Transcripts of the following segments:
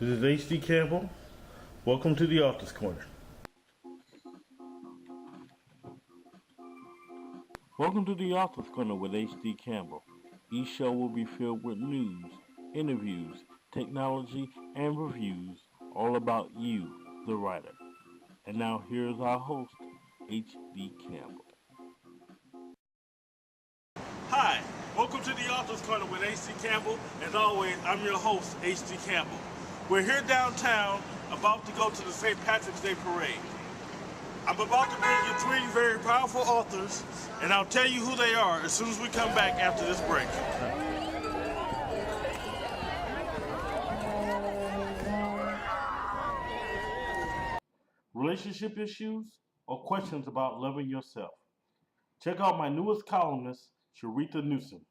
This is H.D. Campbell. Welcome to the Author's Corner. Welcome to the Author's Corner with H.D. Campbell. Each show will be filled with news, interviews, technology, and reviews all about you, the writer. And now here's our host, H.D. Campbell. Hi, welcome to the Author's Corner with H.D. Campbell. As always, I'm your host, H.D. Campbell. We're here downtown, about to go to the St. Patrick's Day Parade. I'm about to bring you three very powerful authors, and I'll tell you who they are as soon as we come back after this break. Relationship issues or questions about loving yourself? Check out my newest columnist, Sharita Newsom.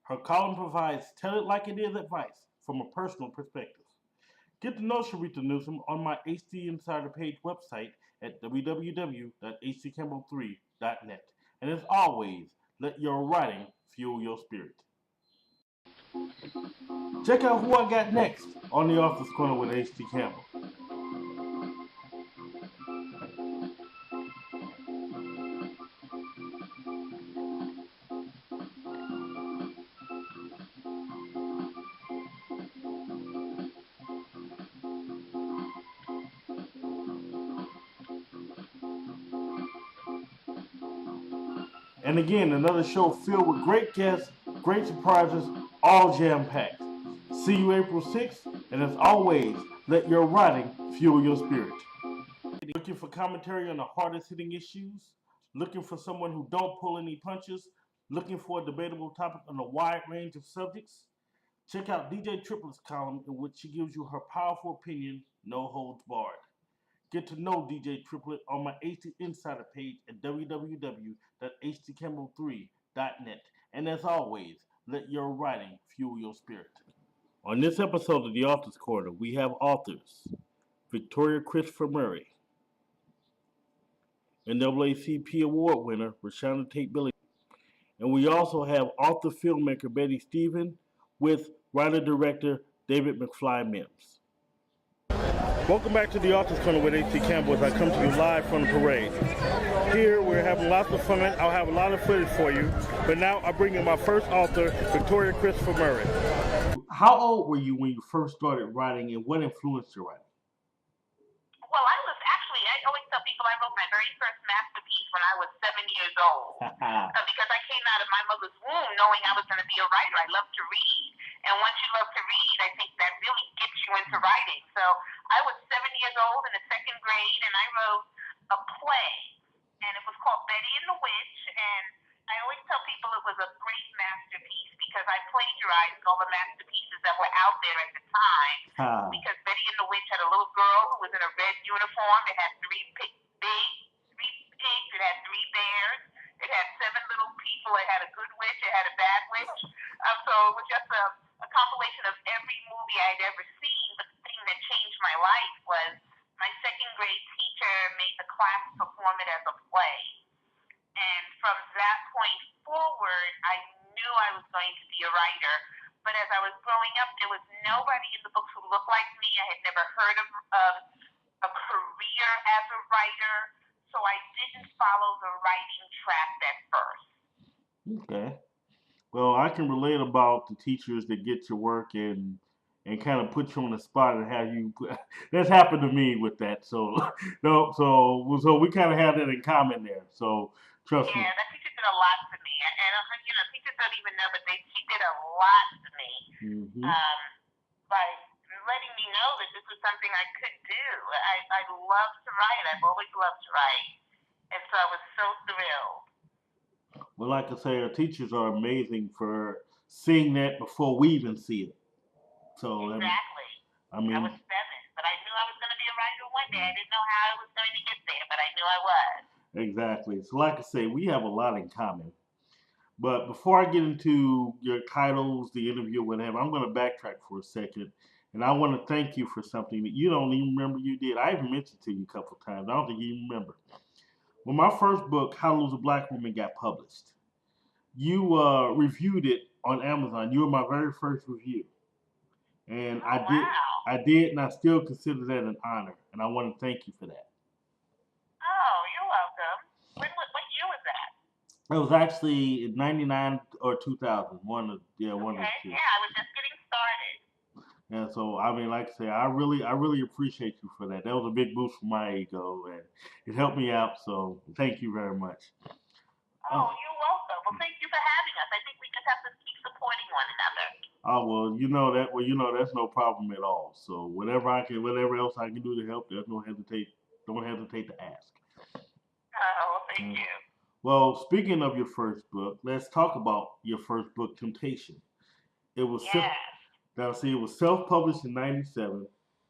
Her column provides tell it like it is advice from a personal perspective. Get to know Sharita Newsom on my HD Insider page website at www.hdcampbell3.net. And as always, let your writing fuel your spirit. Check out who I got next on the Author's Corner with H.D. Campbell. And again, another show filled with great guests, great surprises, all jam-packed. See you April 6th, and as always, let your writing fuel your spirit. Looking for commentary on the hardest hitting issues? Looking for someone who don't pull any punches? Looking for a debatable topic on a wide range of subjects? Check out DJ Triplet's column in which she gives you her powerful opinion, no holds barred. Get to know DJ Triplet on my HD Insider page at www.hdcampbell3.net. And as always, let your writing fuel your spirit. On this episode of the Author's Corner, we have authors Victoria Christopher Murray, NAACP Award winner ReShonda Tate Billingsley, and we also have author filmmaker Betty Stephen with writer-director David McFly Mims. Welcome back to the Author's Corner with H.D. Campbell as I come to you live from the parade. Here we're having lots of fun. I'll have a lot of footage for you. But now I bring in my first author, Victoria Christopher Murray. How old were you when you first started writing, and what influenced your writing? Well, I always tell people I wrote my very first masterpiece when I was 7 years old. Because I came out of my mother's womb knowing I was going to be a writer. I love to read. And once you love to read, I think that really gets you into writing. So I was 7 years old in the second grade, and I wrote a play. And it was called Betty and the Witch. And I always tell people it was a great masterpiece because I plagiarized all the masterpieces that were out there at the time. Because Betty and the Witch had a little girl who was in a red uniform. It had three pigs. It had three bears. It had seven little people. It had a good witch. It had a bad witch. So it was just a compilation of every movie I'd ever seen. But the thing that changed my life was my second grade teacher made the class perform it as a play. And from that point forward, I knew I was going to be a writer. But as I was growing up, there was nobody in the books who looked like me. I had never heard of a career as a writer. So I didn't follow the writing track at first. Okay. Well, I can relate about the teachers that get your work and kind of put you on the spot and have you. That's happened to me with that. So so we kind of have that in common there. So trust me. Yeah, that teacher did a lot to me, and teachers don't even know, but she did a lot to me. By letting me know that this was something I could do. I love to write. I've always loved to write. And so I was so thrilled. Well, like I say, our teachers are amazing for seeing that before we even see it. So exactly. I was 7, but I knew I was going to be a writer one day. I didn't know how I was going to get there, but I knew I was. Exactly. So like I say, we have a lot in common. But before I get into your titles, the interview, whatever, I'm going to backtrack for a second. And I want to thank you for something that you don't even remember you did. I even mentioned to you a couple of times. I don't think you even remember. When my first book, How to Lose a Black Woman, got published, you reviewed it on Amazon. You were my very first review. And I I did, and I still consider that an honor, and I want to thank you for that. Oh, you're welcome. What year was that? It was actually 99 or 2000. One of the two. Yeah, I was just getting started. And so, I mean, like I say, I really appreciate you for that. That was a big boost for my ego, and it helped me out. So, thank you very much. Oh, you're welcome. Well, thank you for having us. I think we just have to keep supporting one another. Oh well, you know that. Well, you know that's no problem at all. So, whatever else I can do to help, don't hesitate to ask. Oh, thank you. Well, speaking of your first book, let's talk about your first book, Temptation. It was it was self-published in '97,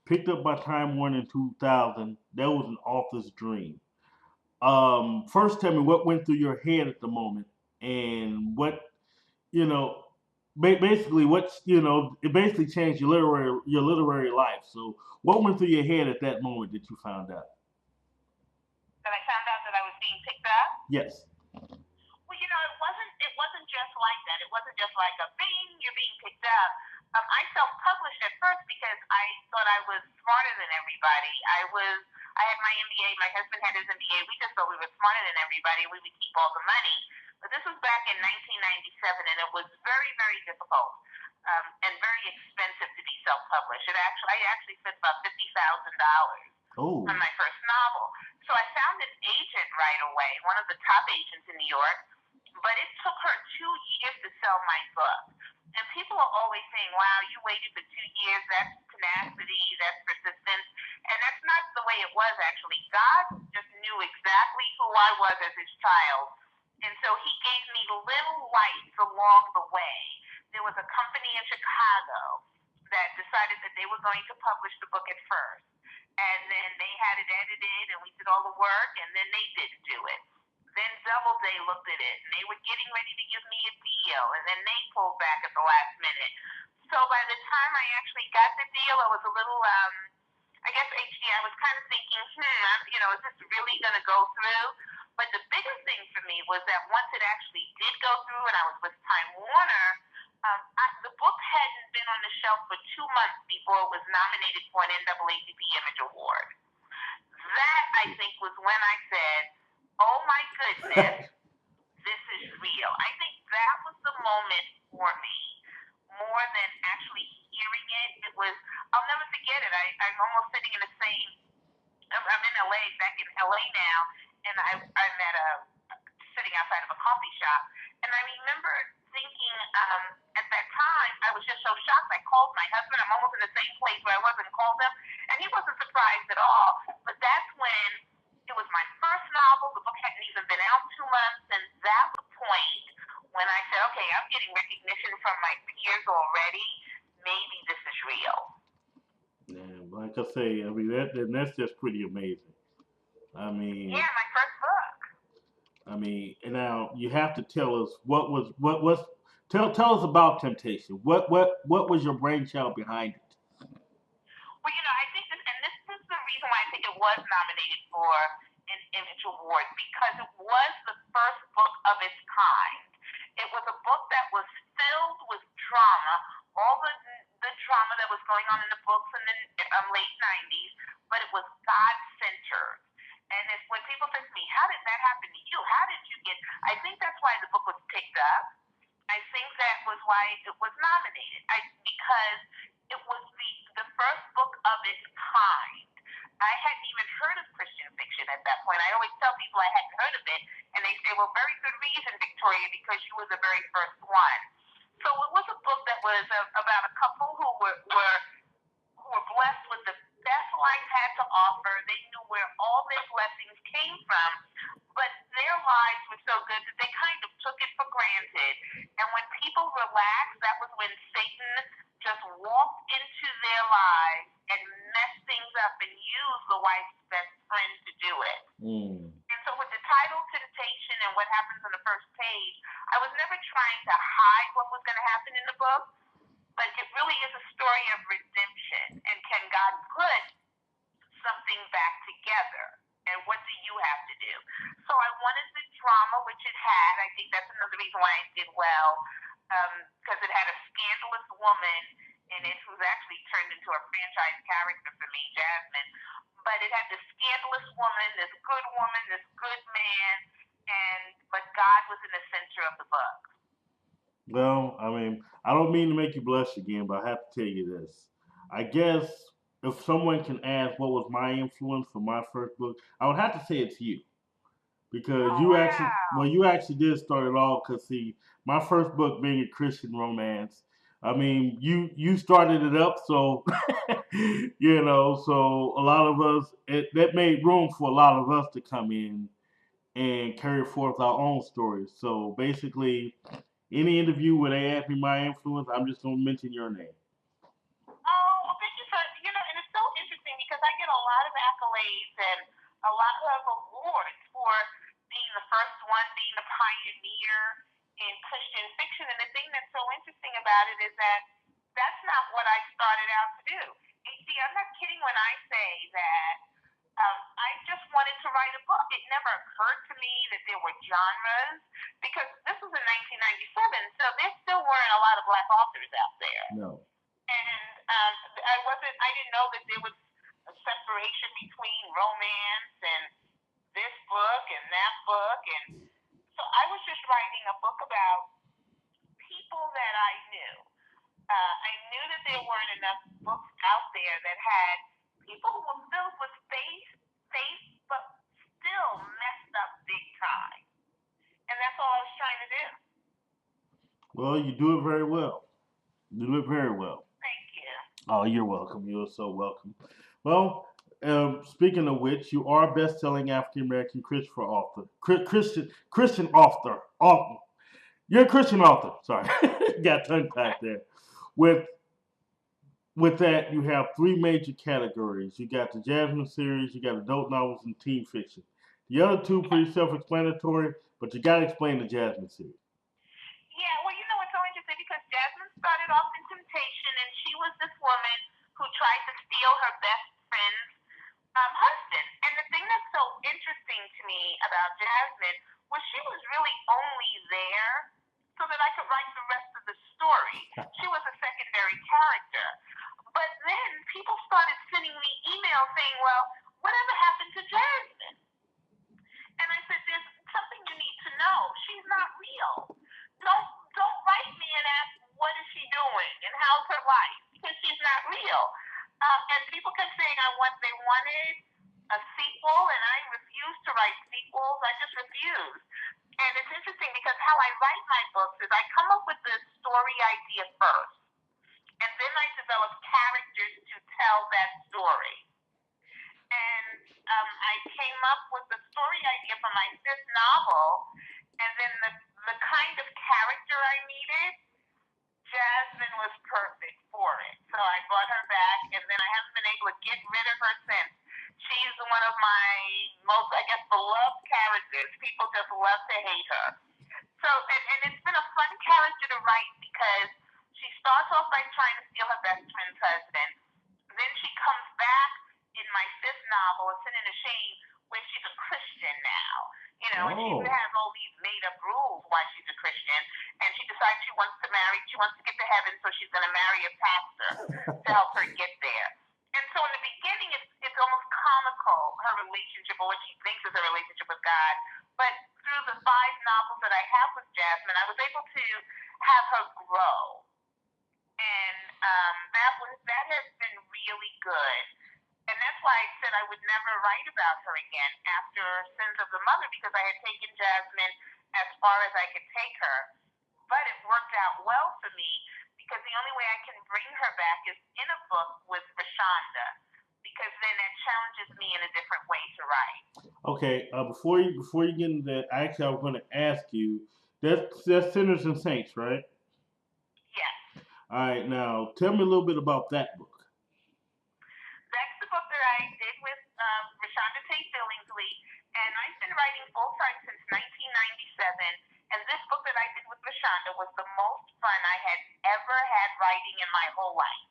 picked up by Time Warner in 2000. That was an author's dream. First, tell me what went through your head at the moment, and what you know, basically it basically changed your literary life. So, what went through your head at that moment that you found out? That I found out that I was being picked up? Yes. Well, it wasn't just like that. It wasn't just like a bing, you're being picked up. I self-published at first because I thought I was smarter than everybody. I had my MBA, my husband had his MBA. We just thought we were smarter than everybody. We would keep all the money. But this was back in 1997, and it was very, very difficult and very expensive to be self-published. I actually spent about $50,000 on my first novel. So I found an agent right away, one of the top agents in New York, but it took her 2 years to sell my book. And people are always saying, wow, you waited for 2 years, that's tenacity, that's persistence. And that's not the way it was, actually. God just knew exactly who I was as his child. And so he gave me little lights along the way. There was a company in Chicago that decided that they were going to publish the book at first. And then they had it edited, and we did all the work, and then they didn't do it. Then Doubleday looked at it, and they were getting ready to give me a deal, and then they pulled back at the last minute. So by the time I actually got the deal, I was a little, I guess I was kind of thinking, is this really going to go through? But the biggest thing for me was that once it actually did go through, and I was with Time Warner, the book hadn't been on the shelf for 2 months before it was nominated for an NAACP Image Award. That, I think, was when I said, oh my goodness, this is real. I think that was the moment for me, more than actually hearing it. I'll never forget it. I'm almost sitting in the same, I'm in LA, back in LA now, and I'm sitting outside of a coffee shop, and I remember thinking, at that time, I was just so shocked. I called my husband. I'm almost in the same place where I was and called him, and he wasn't surprised at all. But that's when it was my first novel. The book hadn't even been out 2 months, and that was the point when I said, okay, I'm getting recognition from my peers already. Maybe this is real. Yeah, like I say, I mean that's just pretty amazing. I mean, yeah, my first book. I mean, and now you have to tell us tell us about Temptation. What was your brainchild behind it? Well, I think this is the reason why I think it was nominated for an Image Award, because it was the first book of its kind. It was a book that was filled with drama, all the drama that was going on in the books in the late 90s, but it was God-centered. And when people say to me, how did that happen to you? How did you get... I think that's why the book was picked up. I think that was why it was nominated. Because it was the first book of its kind. I hadn't even heard of Christian fiction at that point. I always tell people I hadn't heard of it, and they say, well, very good reason, Victoria, because you were the very first one. So it was a book that was about a couple who were blessed with the best life had to offer. They knew where all their blessings came from, but their lives were so good that they kind of took it for granted. And when people relaxed, that was when Satan just walked into their lives and messed things up and used the wife's best friend to do it. And so with the title Temptation and what happens on the first page, I was never trying to hide what was going to happen in the book, but it really is a story of redemption. And can God put something back together? And what do you have to do? So I wanted the drama, which it had. I think that's another reason why it did well, because it had a scandalous woman in it who's actually turned into into a franchise character for me, Jasmine. But it had this scandalous woman, this good man, but God was in the center of the book. Well, I mean, I don't mean to make you blush again, but I have to tell you this. I guess if someone can ask what was my influence for my first book, I would have to say it's you. Because you actually did start it all. Because see, my first book being a Christian romance, I mean, you started it up, so so a lot of us that made room for a lot of us to come in and carry forth our own stories. So basically, any interview where they ask me my influence, I'm just gonna mention your name. Oh, well, thank you for, and it's so interesting because I get a lot of accolades and a lot of awards for being the first one, being the pioneer in Christian fiction. And the thing that's so interesting about it is that that's not what I started out to do. And see, I'm not kidding when I say that I just wanted to write a book. It never occurred to me that there were genres because this was in 1997, so there still weren't a lot of black authors out there. No. And I didn't know that there was a separation between romance and this book and that book. And so I was just writing a book about people that I knew. I knew that there weren't enough books out there that had people who were filled with faith, but still messed up big time. And that's all I was trying to do. Well, you do it very well. You do it very well. Thank you. Oh, you're welcome. You're so welcome. Well, speaking of which, you are a best-selling African-American Christian author. Christian author. You're a Christian author. Sorry. Got tongue-tied there. With that, you have three major categories. You got the Jasmine series, you got adult novels, and teen fiction. The other two pretty self-explanatory, but you got to explain the Jasmine series. Yeah, well, it's so interesting because Jasmine started off in temptation, and she was this woman who tried to steal her best friend's husband. And the thing that's so interesting to me about Jasmine was she was really only there so that I could write the rest of the story. She was a secondary character. But then people started sending me emails saying, well, whatever happened to Jasmine? And I said, there's something you need to know. She's not real. Don't write me and ask, what is she doing and how's her life? Because she's not real. And people kept saying they wanted a sequel, and I refused to write sequels. I just refused. And it's interesting because how I write my books is I come up with the story idea first, and then I develop characters to tell that story. And I came up with the story idea for my fifth novel, and then the kind of character I needed, Jasmine was perfect for it. So I brought her back, and then I haven't been able to get rid of her since. She's one of my most, beloved characters. People just love to hate her. So, and it's been a fun character to write because she starts off by trying to steal her best friend's husband. Then she comes back in my fifth novel, A Sin and a Shame, where she's a Christian now. And she has all these made-up rules why she's a Christian. And she decides she wants to get to heaven, so she's going to marry a pastor to help her get there. And so in the beginning, it's almost comical, her relationship, or what she thinks is her relationship with God. But through the 5 novels that I have with Jasmine, I was able to have her grow. And that has been really good. And that's why I said I would never write about her again after Sins of the Mother, because I had taken Jasmine as far as I could take her. But it worked out well for me because the only way I can bring her back is in a book with ReShonda, because then it challenges me in a different way to write. Okay, before you get into that, actually I was going to ask you, that's Sinners and Saints, right? Yes. All right, now tell me a little bit about that book. That's the book that I did with ReShonda Tate Billingsley, and I've been writing full-time since 1997, and this book that I did with ReShonda was the most fun I had ever had writing in my whole life.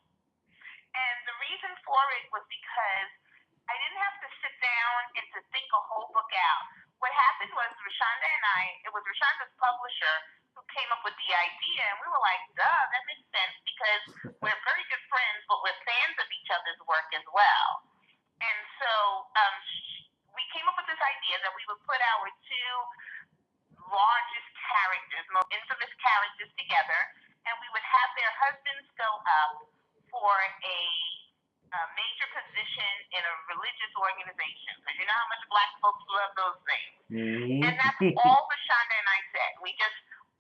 And the reason for it was because I didn't have to sit down and to think a whole book out. What happened was it was ReShonda's publisher who came up with the idea, and we were like, duh, that makes sense because we're very good friends, but we're fans of each other's work as well. And so we came up with this idea that we would put our two largest characters, most infamous characters together, and we would have their husbands go up for a major position in a religious organization. Because you know how much black folks love those things. Mm-hmm. And that's all ReShonda and I said.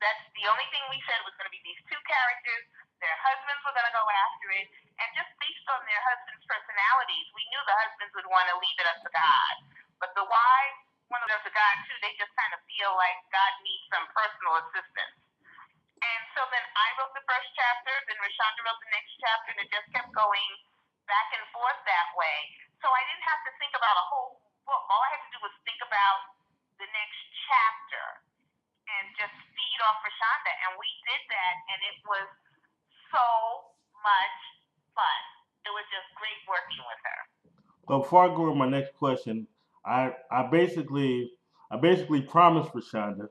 That's the only thing we said was going to be these two characters. Their husbands were going to go after it. And just based on their husbands' personalities, we knew the husbands would want to leave it up to God. But the wives want to leave it up to God, too. They just kind of feel like God needs some personal assistance. And so then I wrote the first chapter, then ReShonda wrote the next chapter, and it just kept going back and forth that way. So I didn't have to think about a whole book. All I had to do was think about the next chapter and just feed off ReShonda. And we did that, and it was so much fun. It was just great working with her. Well, before I go to my next question, I basically promised ReShonda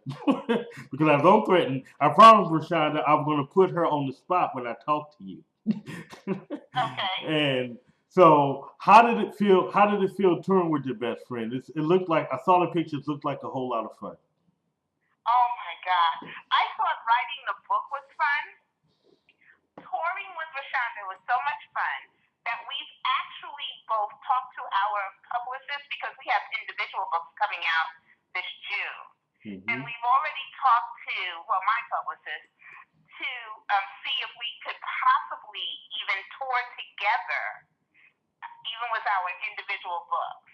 because I don't threaten. I promised ReShonda I'm going to put her on the spot when I talk to you. Okay. And so, how did it feel? How did it feel touring with your best friend? It looked like I saw the pictures. Looked like a whole lot of fun. Oh my God! I thought writing the book was fun. Touring with ReShonda was so much fun that we've actually both talked to our publicists because we have individual books coming out this June. Mm-hmm. And we've already talked to, my publicist, to see if we could possibly even tour together, even with our individual books.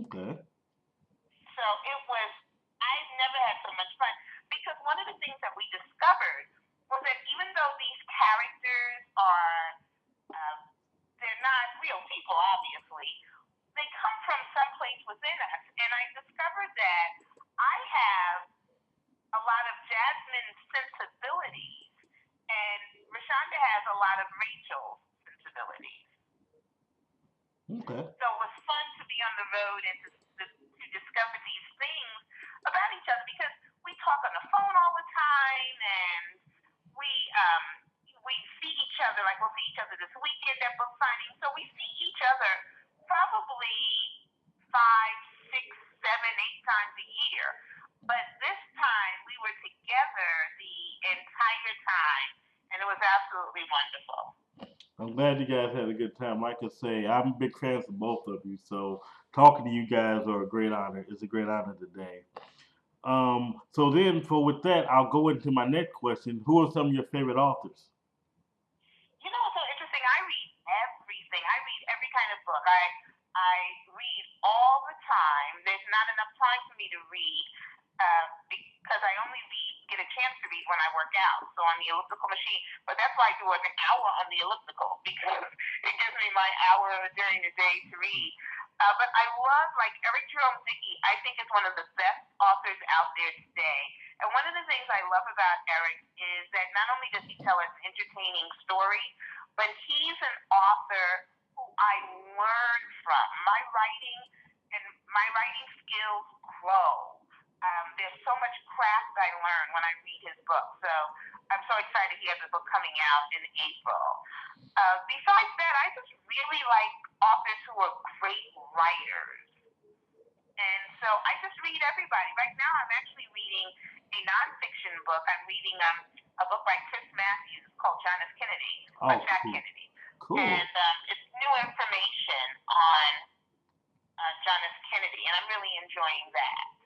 Okay. So I've never had so much fun because one of the things that we discovered was that even though these characters are, they're not real people, obviously, they come from someplace within us. And I discovered that I have a lot of Jasmine's sensibilities, and ReShonda has a lot of Rachel's sensibilities. Okay. So it was fun to be on the road and to discover these things about each other because we talk on the phone all the time, and we see each other, like we'll see each other this weekend at book signing. So we see each other probably 5, 6, 7, 8 times a year. But this time we were together the entire time, and it was absolutely wonderful. I'm glad you guys had a good time. Like I say, I'm big fans of both of you, so talking to you guys are a great honor. It's a great honor today. So with that, I'll go into my next question. Who are some of your favorite authors? You know what's so interesting? I read everything. I read every kind of book. I read all the time. There's not enough time for me to read because I only get a chance to read when I work out, so on the elliptical machine. But that's why I do an hour on the elliptical because it gives me my hour during the day to read. But I love, like, Eric Jerome Dickey, I think is one of the best authors out there today. And one of the things I love about Eric is that not only does he tell an entertaining story, but he's an author who I learn from. My writing skills grow. There's so much craft I learn when I read his book. So I'm so excited he has a book coming out in April. Besides that, I just really like authors who are great writers. And so I just read everybody. Right now I'm actually reading a nonfiction book. I'm reading a book by Chris Matthews called John F. Kennedy, Jack Kennedy. Cool. And it's new information on John F. Kennedy, and I'm really enjoying that.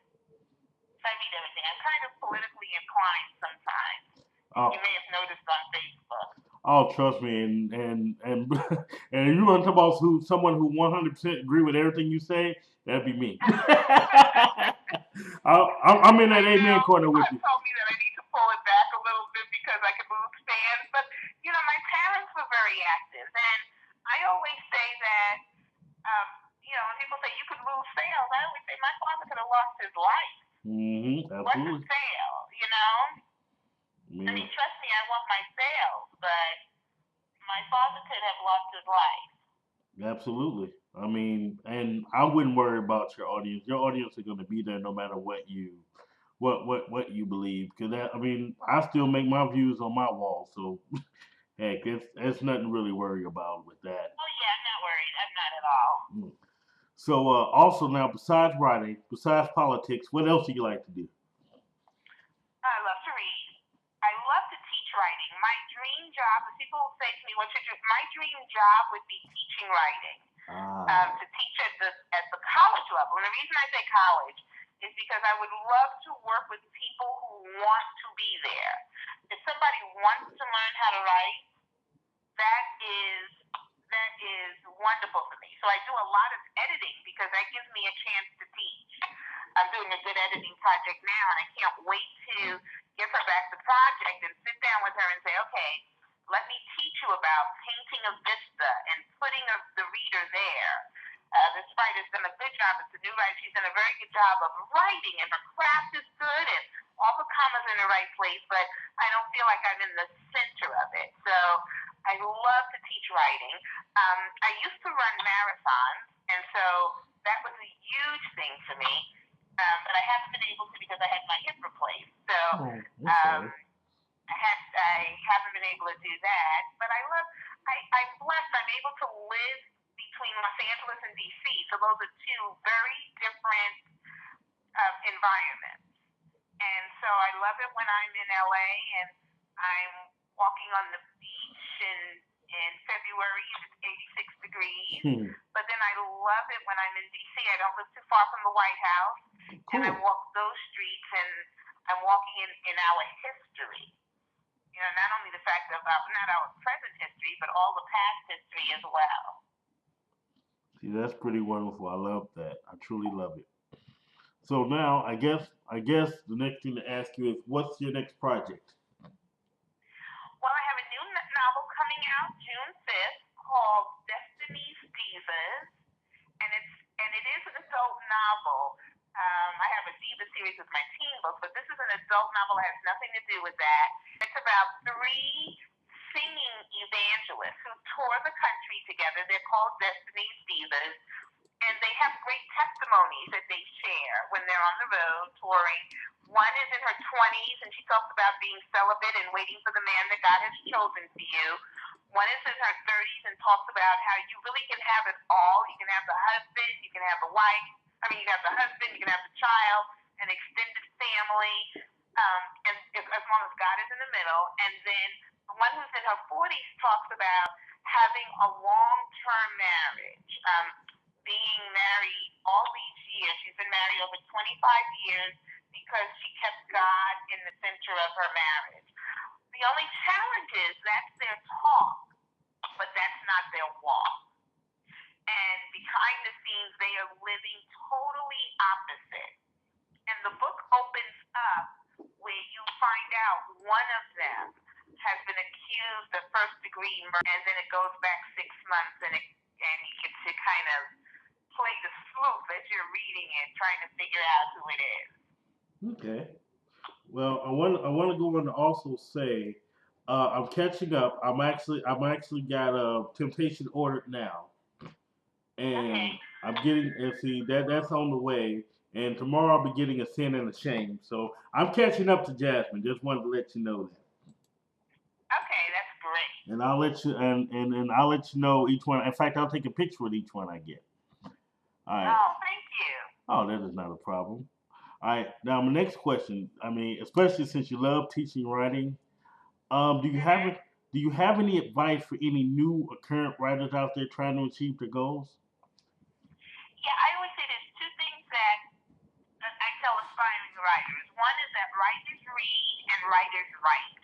So I read everything. I'm kind of politically inclined sometimes. You may have noticed on Facebook. Oh, trust me, and and if you want to talk about someone who 100% agree with everything you say, that'd be me. I'm in that amen corner with you. Told me that I need to pull it back a little bit because I could lose fans, but my parents were very active, and I always say that when people say you could lose sales, I always say my father could have lost his life. Mm-hmm, absolutely. What's a sale, I mean, trust me, I want my sales, but my father could have lost his life. Absolutely. I mean, and I wouldn't worry about your audience. Your audience are going to be there no matter what you what you believe, because I mean, I still make my views on my wall, so heck, it's nothing really worry about with that. Oh yeah, I'm not worried. I'm not at all. Mm. So also now, besides writing, besides politics, what else do you like to do? I love to read. I love to teach writing. My dream job, if people say to me, "What's your dream?" My dream job would be teaching writing. To teach at the college level. And the reason I say college is because I would love to work with people who want to be there. If somebody wants to learn how to write, that is wonderful for me. So I do a lot of editing because that gives me a chance to teach. I'm doing a good editing project now, and I can't wait to give her back the project and sit down with her and say, okay, let me teach you about painting a vista and putting the reader there. This writer's done a good job. It's a new writer. She's done a very good job of writing, and her craft is good, and all the commas in the right place, but I don't feel like I'm in the center of it. So I love to teach writing. I used to run marathons, and so that was a huge thing for me, but I haven't been able to because I had my hip replaced. So I haven't been able to do that, but I'm blessed. I'm able to live between Los Angeles and DC, so those are two very different environments. And so I love it when I'm in LA and I'm walking on the beach in February and it's 86 degrees. But then I love it when I'm in DC. I don't live too far from the White House. Cool. And I walk those streets and I'm walking in our history. You know, not only the fact of not our present history, but all the past history as well. See, that's pretty wonderful. I love that. I truly love it. So now, I guess the next thing to ask you is, what's your next project? Well, I have a new novel coming out June 5th called Destiny's Divas, and it is an adult novel. I have a diva series with my teen books, but this is an adult novel that has nothing to do with that. It's about 3 singing evangelists who tour the country together. They're called Destiny's Divas, and they have great testimonies that they share when they're on the road touring. One is in her 20s, and she talks about being celibate and waiting for the man that God has chosen for you. One is in her 30s and talks about how you really can have it all. You can have the husband, you can have the wife. You can have the husband, you can have the child, an extended family, and as long as God is in the middle. And then the one who's in her 40s talks about having a long-term marriage, being married all these years. She's been married over 25 years because she kept God in the center of her marriage. The only challenge is that's their talk, but that's not their walk. And behind the scenes, they are living totally opposite. And the book opens up where you find out one of them has been accused of first-degree murder, and then it goes back 6 months, and you get to kind of play the sleuth as you're reading it, trying to figure out who it is. Okay. Well, I want to go on to also say, I'm catching up. I'm actually got Temptation ordered now. And I'm getting, and see that's on the way. And tomorrow I'll be getting A Sin and a Shame. So I'm catching up to Jasmine. Just wanted to let you know that. Okay, that's great. And I'll let you and I'll let you know each one. In fact, I'll take a picture with each one I get. All right. Oh, thank you. Oh, that is not a problem. All right. Now my next question. I mean, especially since you love teaching writing, do you have any advice for any new or current writers out there trying to achieve their goals? Yeah, I always say there's 2 things that I tell aspiring writers. One is that writers read and writers write.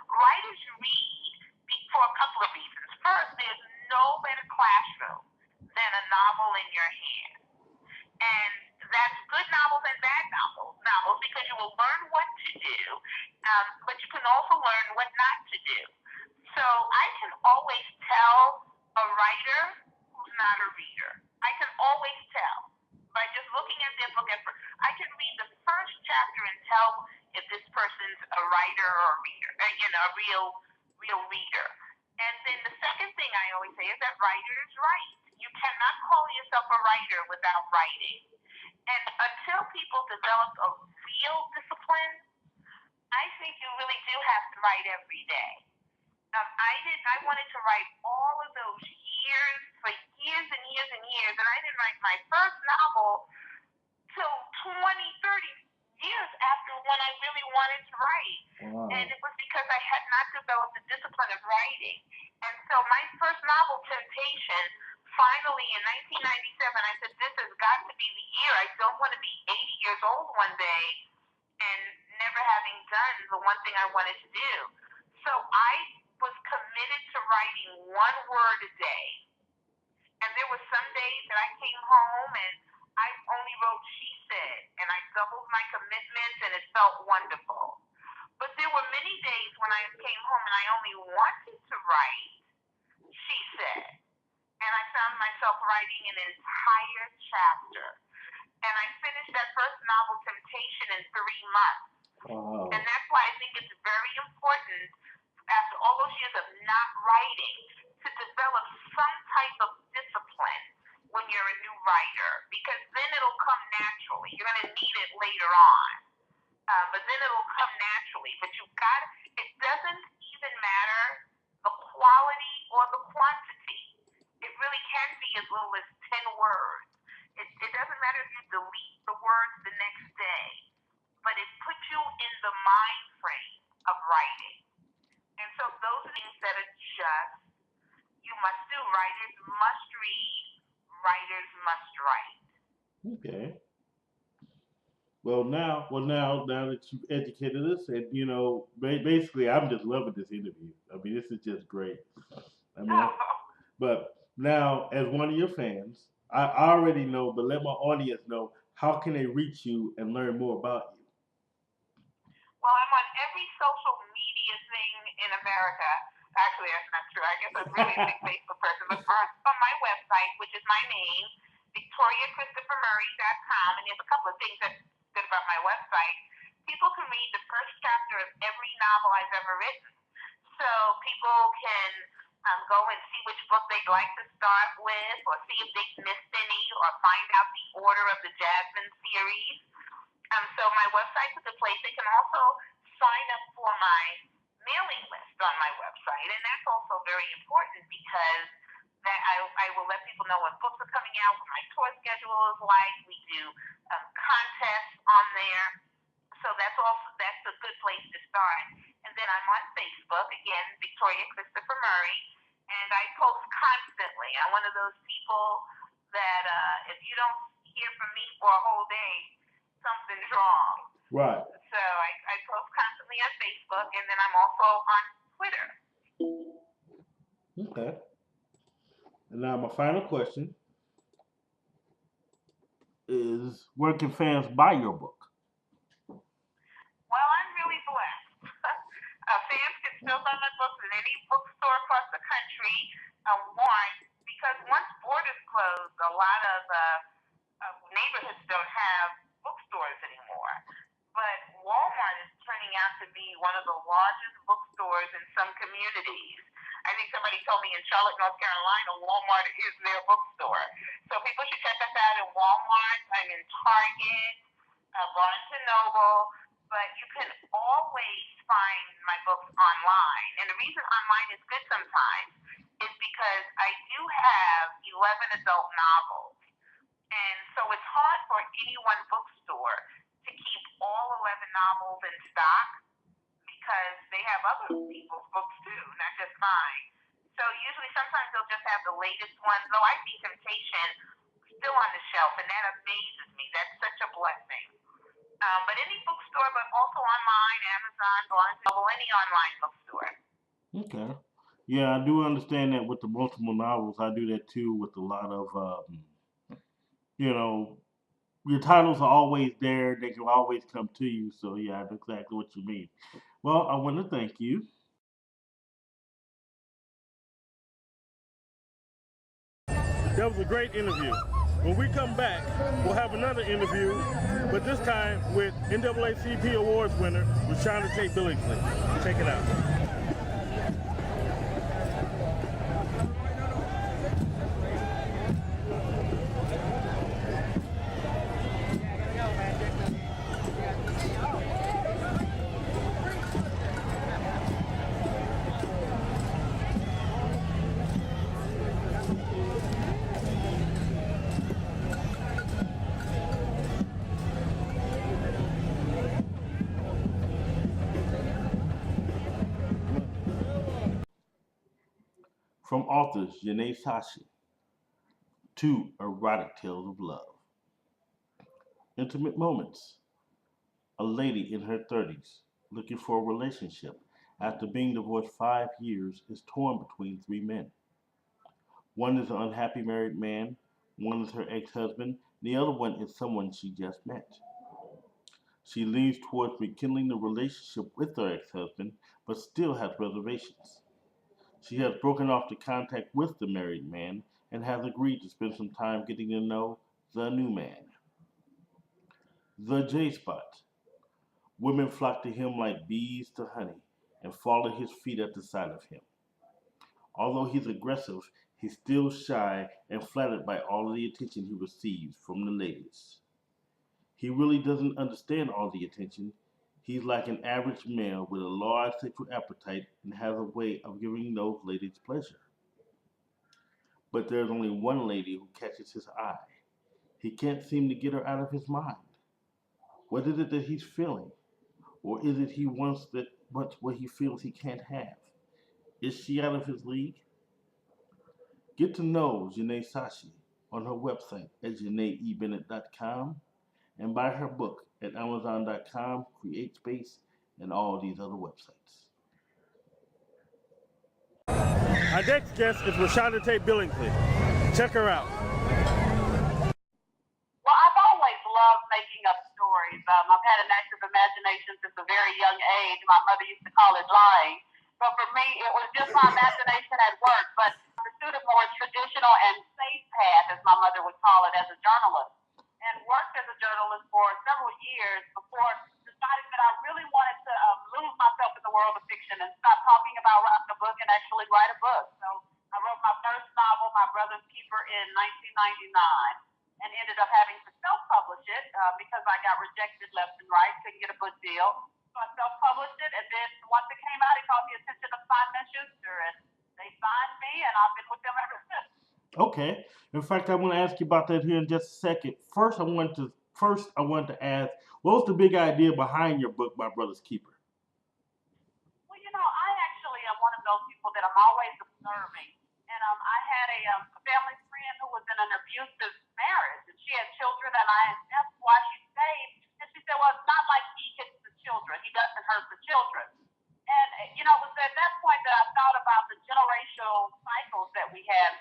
Writers read for a couple of reasons. First, there's no better classroom than a novel in your hand. And that's good novels and bad novels because you will learn what to do, but you can also learn what not to do. So I can always tell a writer who's not a reader. I can always tell by just looking at their book. I can read the first chapter and tell if this person's a writer or a reader, a real reader. And then the second thing I always say is that writers write. You cannot call yourself a writer without writing. And until people develop a real discipline, I think you really do have to write every day. I wanted to write all of those years, for years and years and years, and I didn't write my first novel till 20, 30 years after when I really wanted to write. Wow. And it was because I had not developed the discipline of writing. And so my first novel, Temptation, finally in 1997, I said, this has got to be the year. I don't want to be 80 years old one day and never having done the one thing I wanted to do. So I was committed to writing one word a day. And there were some days that I came home and I only wrote she said, and I doubled my commitments and it felt wonderful. But there were many days when I came home and I only wanted to write she said. And I found myself writing an entire chapter. And I finished that first novel, Temptation, in 3 months. Wow. And that's why I think it's very important, after all those years of not writing, to develop some type of discipline when you're a new writer, because then it'll come naturally. You're going to need it later on, but then it'll come naturally. But it doesn't even matter the quality or the quantity. It really can be as little as 10 words. It doesn't matter if you delete the words the next day, but it puts you in the mind frame of writing. And so those are things that are just, you must do. Writers must read, writers must write. Okay. Well, now that you've educated us, and basically, I'm just loving this interview. I mean, this is just great. I mean, but now, as one of your fans, I already know, but let my audience know, how can they reach you and learn more about you? Well, I'm on every social media thing in America. Actually, that's not true. I guess I'm really a big Facebook person. But first, on my website, which is my name, VictoriaChristopherMurray.com, and there's a couple of things that's good about my website. People can read the first chapter of every novel I've ever written. So people can go and see which book they'd like to start with, or see if they've missed any, or find out the order of the Jasmine series. So my website's a good place. They can also sign up for my mailing list on my website, and that's also very important because that I will let people know when books are coming out, what my tour schedule is like. We do contests on there, so that's a good place to start. And then I'm on Facebook, again, Victoria Christopher Murray, and I post constantly. I'm one of those people that if you don't hear from me for a whole day, something's wrong. Right. So I post constantly on Facebook, and then I'm also on Twitter. Okay. And now my final question is, where can fans buy your book? Well, I'm really blessed. Fans can still buy my books in any bookstore across the country. Why? Because once borders closed, a lot of neighborhoods don't have bookstores anymore. But Walmart is turning out to be one of the largest bookstores in some communities. I think somebody told me in Charlotte, North Carolina, Walmart is their bookstore. So people should check us out in Walmart. I'm in Target, Barnes & Noble. But you can always find my books online. And the reason online is good sometimes is because I do have 11 adult novels. And so it's hard for any one bookstore to keep all 11 novels in stock because they have other people's books too, not just mine. So usually sometimes they'll just have the latest ones, though I see Temptation still on the shelf, and that amazes me. That's such a blessing. But any bookstore, but also online, Amazon, Barnes & Noble, any online bookstore. Okay. Yeah, I do understand that with the multiple novels. I do that too with a lot of, your titles are always there. They can always come to you. So, yeah, I know exactly what you mean. Well, I want to thank you. That was a great interview. When we come back, we'll have another interview, but this time with NAACP Awards winner, ReShonda Tate Billingsley. Check it out. From authors Janae Sashi to erotic tales of love. Intimate moments. A lady in her 30s looking for a relationship after being divorced 5 years is torn between three men. One is an unhappy married man, one is her ex husband, the other one is someone she just met. She leans towards rekindling the relationship with her ex husband, but still has reservations. She has broken off the contact with the married man and has agreed to spend some time getting to know the new man. The J Spot. Women flock to him like bees to honey and fall at his feet at the sight of him. Although he's aggressive, he's still shy and flattered by all of the attention he receives from the ladies. He really doesn't understand all the attention. He's like an average male with a large sexual appetite and has a way of giving those ladies pleasure. But there's only one lady who catches his eye. He can't seem to get her out of his mind. What is it that he's feeling? Or is it he wants that wants what he feels he can't have? Is she out of his league? Get to know Janae Sashi on her website at janaeebennett.com and buy her book at amazon.com, CreateSpace, and all these other websites. Our next guest is ReShonda Tate Billingsley. Check her out. Well, I've always loved making up stories. I've had an active imagination since a very young age. My mother used to call it lying. But for me, it was just my imagination at work. But I pursued a more traditional and safe path, as my mother would call it, as a journalist. And worked as a journalist for several years before deciding that I really wanted to lose myself in the world of fiction and stop talking about writing a book and actually write a book. So I wrote my first novel, My Brother's Keeper, in 1999 and ended up having to self-publish it because I got rejected left and right, couldn't get a book deal. So I self-published it, and then once it came out, it caught the attention of Simon & Schuster, and they signed me, and I've been with them ever since. Okay. In fact, I want to ask you about that here in just a second. First, I wanted to ask, what was the big idea behind your book, My Brother's Keeper? Well, I actually am one of those people that I'm always observing. And I had a family friend who was in an abusive marriage, and she had children, and I asked why she stayed. And she said, well, it's not like he hits the children. He doesn't hurt the children. And, it was at that point that I thought about the generational cycles that we have.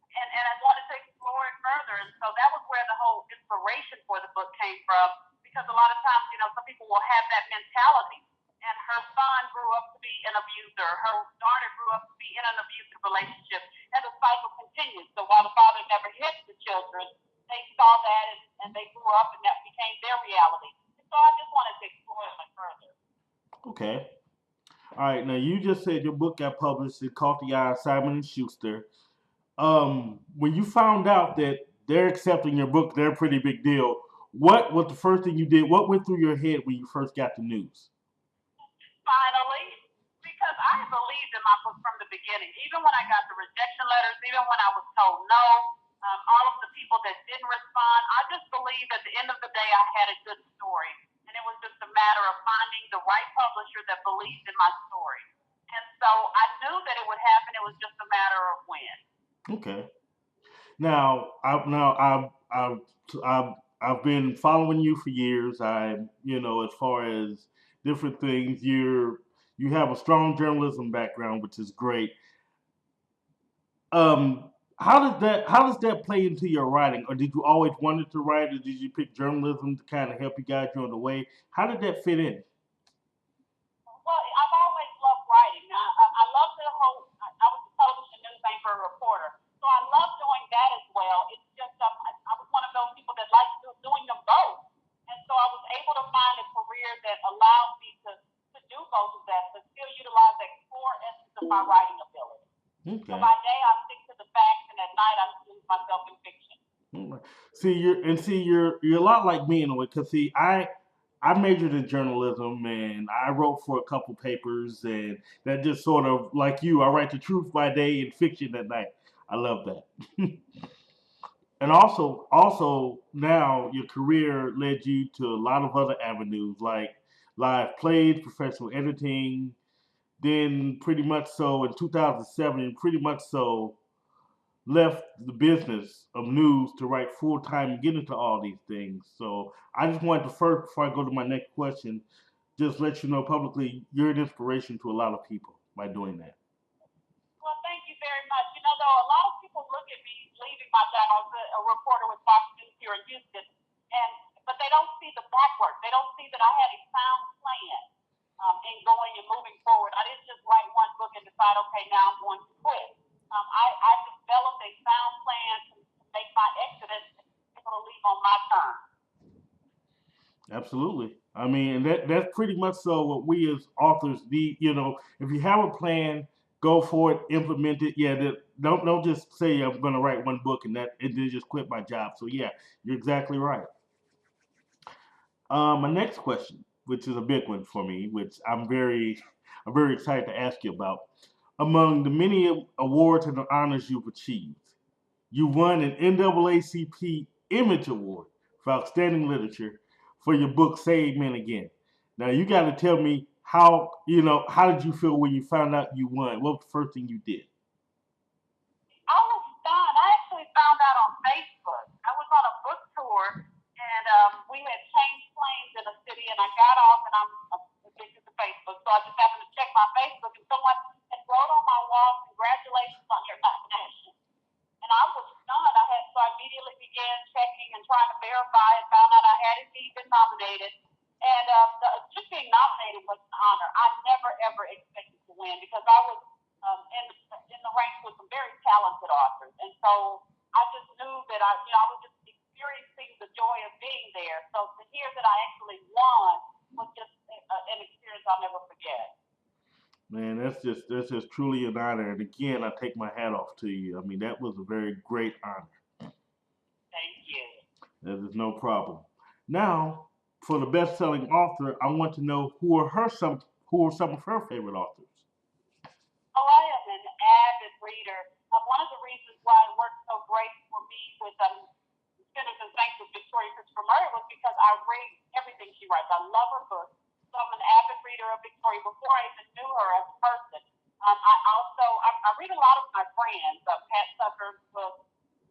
And I wanted to explore it further. And so that was where the whole inspiration for the book came from. Because a lot of times, some people will have that mentality. And her son grew up to be an abuser. Her daughter grew up to be in an abusive relationship. And the cycle continues. So while the father never hit the children, they saw that and they grew up and that became their reality. And so I just wanted to explore it further. Okay. All right. Now, you just said your book got published. It caught the eye of Simon & Schuster. When you found out that they're accepting your book, they're a pretty big deal. What was the first thing you did? What went through your head when you first got the news? Finally, because I believed in my book from the beginning. Even when I got the rejection letters, even when I was told no, all of the people that didn't respond, I just believed at the end of the day I had a good story. And it was just a matter of finding the right publisher that believed in my story. And so I knew that it would happen. It was just a matter of when. Okay. Now, I've been following you for years. As far as different things, you have a strong journalism background, which is great. How does that play into your writing? Or did you always wanted to write, or did you pick journalism to kind of help you guide you on the way? How did that fit in? Well, I've always loved writing. I love the whole. I was a television news anchor reporter, so I love doing that as well. It's just I was one of those people that liked doing them both, and so I was able to find a career that allowed me to do both of that, but still utilize that core essence of my writing ability. Okay. So by day I stick to the facts, and at night I lose myself in fiction. You're a lot like me in a way, because I majored in journalism and I wrote for a couple papers, and that just sort of like you. I write the truth by day and fiction at night. I love that. And also now your career led you to a lot of other avenues like live plays, professional editing, then pretty much so in 2007, pretty much so left the business of news to write full time and get into all these things. So I just wanted to first, before I go to my next question, just let you know publicly you're an inspiration to a lot of people by doing that. Well, thank you very much. You know, though, a lot of people look at me leaving my job. I was a reporter with Fox News here in Houston, but they don't see the back work. They don't see that I had a sound plan in going and moving forward. I didn't just write one book and decide, okay, now I'm going to quit. I developed a sound plan to make my exodus and able to leave on my terms. Absolutely. I mean, that's pretty much so what we as authors need. You know, if you have a plan, go for it, implement it. Yeah, don't just say I'm going to write one book and then just quit my job. So yeah, you're exactly right. My next question, which is a big one for me, which I'm very excited to ask you about. Among the many awards and honors you've achieved, you won an NAACP Image Award for Outstanding Literature for your book Save Men Again. Now you got to tell me how did you feel when you found out you won? What was the first thing you did? I was stunned. I actually found out on Facebook. I was on a book tour, and we had changed planes in a city, and I got off, and I'm addicted to Facebook, so I just happened to check my Facebook, and someone had wrote on my wall, "Congratulations on your nomination." And I was stunned. So I immediately began checking and trying to verify and found out I had indeed been nominated. And just being nominated was an honor. I never, ever expected to win because I was in the ranks with some very talented authors. And so I just knew that I was just experiencing the joy of being there. So to hear that I actually won was just an experience I'll never forget. Man, that's just truly an honor. And again, I take my hat off to you. I mean, that was a very great honor. Thank you. That is no problem. Now, for the best-selling author, I want to know who are some of her favorite authors. Oh, I am an avid reader. One of the reasons why it worked so great for me with Sinners and Saints with Victoria Christopher Murray was because I read everything she writes. I love her books. So I'm an avid reader of Victoria before I even knew her as a person. I read a lot of my friends, Pat Tucker's books,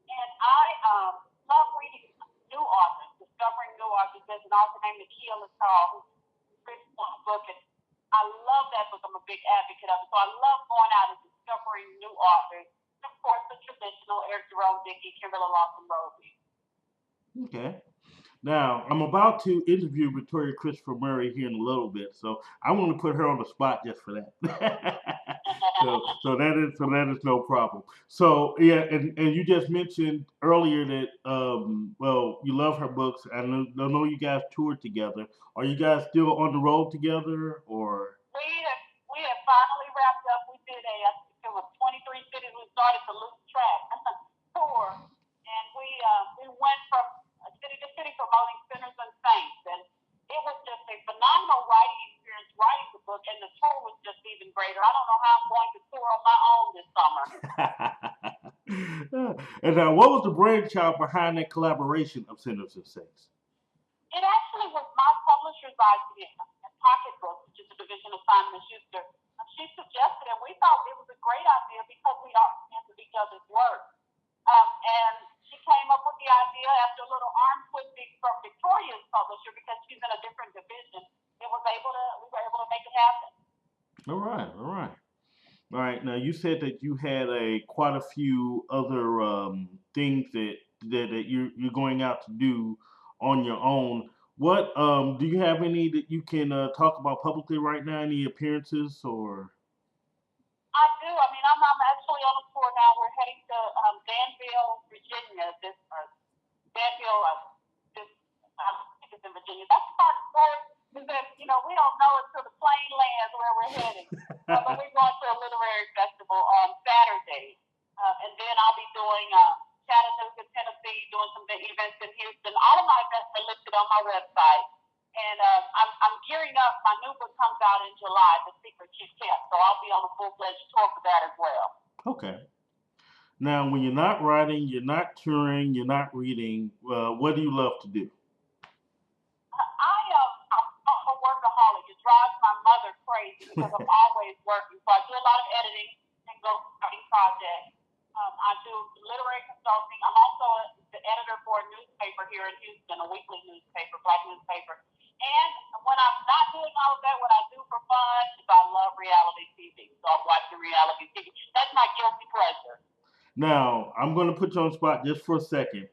and I love reading new authors, discovering new authors. There's an author named Nakia Latal who's written one book, and I love that book. I'm a big advocate of it. So I love going out and discovering new authors. Of course, the traditional Eric Jerome Dickey, Kimberly Lawson Rosie. Okay. Now, I'm about to interview Victoria Christopher Murray here in a little bit, so I want to put her on the spot just for that. so that is no problem. So yeah, and you just mentioned earlier that you love her books. I know you guys toured together. Are you guys still on the road together, or? We have finally wrapped up. We did I think it was 23 cities. We started to lose track tour, and we went from city to city promoting Sinners and Saints, and it was just a phenomenal writing experience writing the book, and the tour was just even greater. I don't know how I'm going to tour on my own this summer. And what was the brainchild behind that collaboration of Sinners and Saints? It actually was my publisher's idea, Pocket Books, which is a division of Simon & Schuster. She suggested it. We thought it was a great idea because we are fans of each other's work. And she came up with the idea after a little arm twisting from Victoria's publisher because she's in a different division. We were able to make it happen. All right. Now you said that you had quite a few other things that you're going out to do on your own. What do you have any that you can talk about publicly right now? Any appearances or? I do. I mean, I'm actually on a tour now. We're heading to Danville, Virginia. I think it's in Virginia. That's part of the story. Because we don't know until the plane lands where we're heading. But we're going to a literary festival on Saturday, and then I'll be doing Chattanooga, Tennessee, doing some events in Houston. All of my events are listed on my website. And I'm gearing up. My new book comes out in July, The Secret She Kept. So I'll be on a full-fledged tour for that as well. Okay. Now, when you're not writing, you're not touring, you're not reading, what do you love to do? I'm a workaholic. It drives my mother crazy. crazy because I'm always working. So I do a lot of editing and ghostwriting projects. I do literary consulting. I'm also the editor for a newspaper here in Houston, a weekly newspaper, black newspaper. And when I'm not doing all of that, what I do for fun is I love reality TV. So I'm watching reality TV. That's my guilty pleasure. Now, I'm going to put you on the spot just for a second.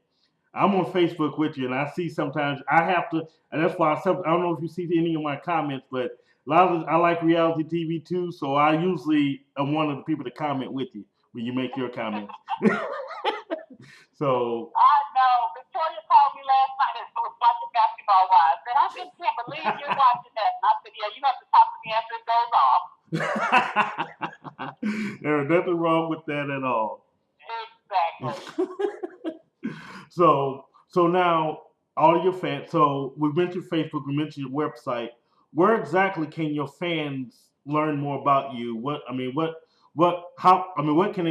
I'm on Facebook with you, and I see sometimes I have to, and that's why I don't know if you see any of my comments, but I like reality TV too, so I usually am one of the people to comment with you when you make your comments. So I know. Victoria called me last night and was watching Basketball Wives, and I just can't believe you're watching that. And I said, yeah, you have to talk to me after it goes off. There's nothing wrong with that at all. Exactly. So now all your fans. So we mentioned Facebook. We mentioned your website. Where exactly can your fans learn more about you? What can they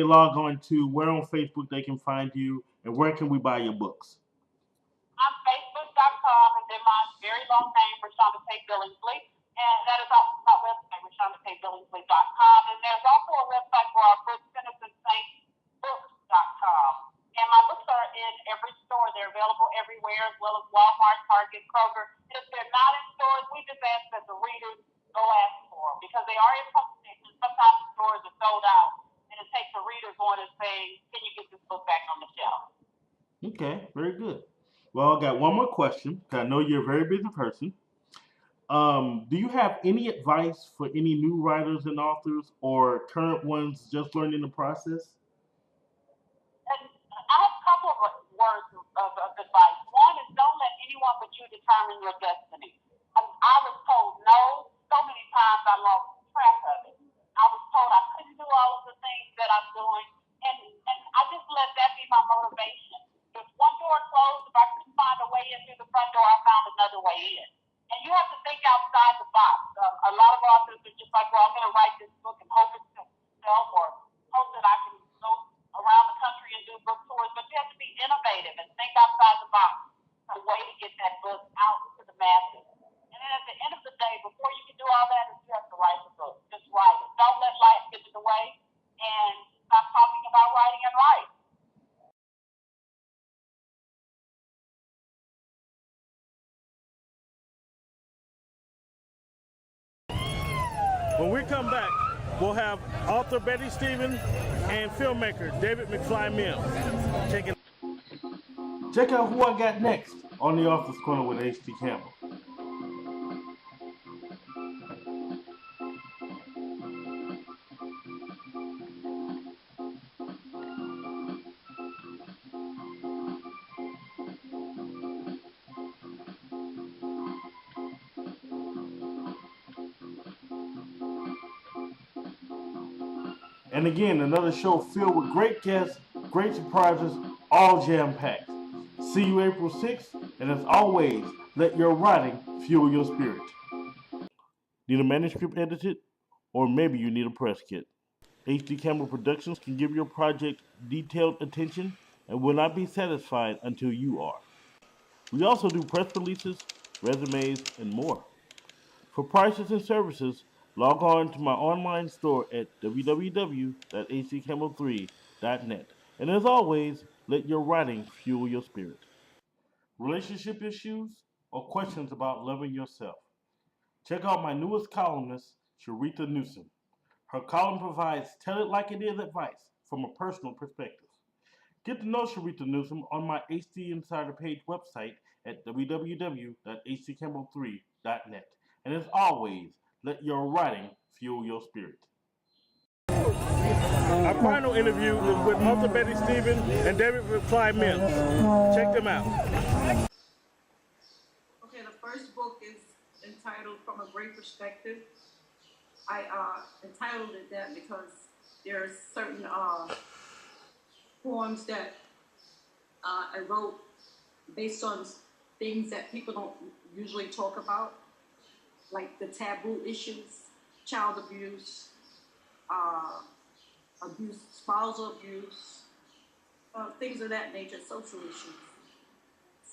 log on to? Where on Facebook they can find you, and where can we buy your books? I'm Facebook.com, and then my very long name, ReShonda Tate Billingsley, and that is also my website, ReShondaTateBillingsley.com. And there's also a website for our books, CitizenSaintBooks.com. And my books are in every store. They're available everywhere, as well as Walmart, Target, Kroger. And if they're not in stores, we just ask that the readers go ask for them because they are in publication. Sometimes the stores are sold out, and it takes the readers on and saying, "Can you get this book back on the shelf?" Okay, very good. Well, I got one more question because I know you're a very busy person. Do you have any advice for any new writers and authors or current ones just learning the process? And I have a couple of words of advice. One is don't let anyone but you determine your destiny. I was told no so many times I lost track of it. I was told I couldn't do all of the things that I'm doing, and I just let that be my motivation. If one door closed, if I couldn't find a way in through the front door, I found another way in. And you have to think outside the box. A lot of authors are just like, well, I'm going to write this book and hope it's going to sell or hope that I can go around the country and do book tours. But you have to be innovative and think outside the box. A way to get that book out to the masses. And then at the end of the day, before you can do all that, is you have to write the book. Just write it. Don't let life get in the way, and stop talking about writing and write. When we come back, we'll have author Betty Stevens and filmmaker David McFly Mims. Check out who I got next on the Author's Corner with H.D. Campbell. And again, another show filled with great guests, great surprises, all jam-packed. See you April 6th, and as always, let your writing fuel your spirit. Need a manuscript edited? Or maybe you need a press kit. HD Campbell Productions can give your project detailed attention and will not be satisfied until you are. We also do press releases, resumes, and more. For prices and services, log on to my online store at www.hdcampbell3.net. And as always, let your writing fuel your spirit. Relationship issues or questions about loving yourself? Check out my newest columnist, Sharita Newsom. Her column provides tell it like it is advice from a personal perspective. Get to know Sharita Newsom on my HD Insider page website at www.hdcampbell3.net. And as always, let your writing fuel your spirit. Our final interview is with author Betty Stevens and David McFly Mims. Check them out. Okay, the first book is entitled From a Great Perspective. I entitled it that because there are certain poems that I wrote based on things that people don't usually talk about, like the taboo issues, child abuse, abuse, spousal abuse, things of that nature, social issues.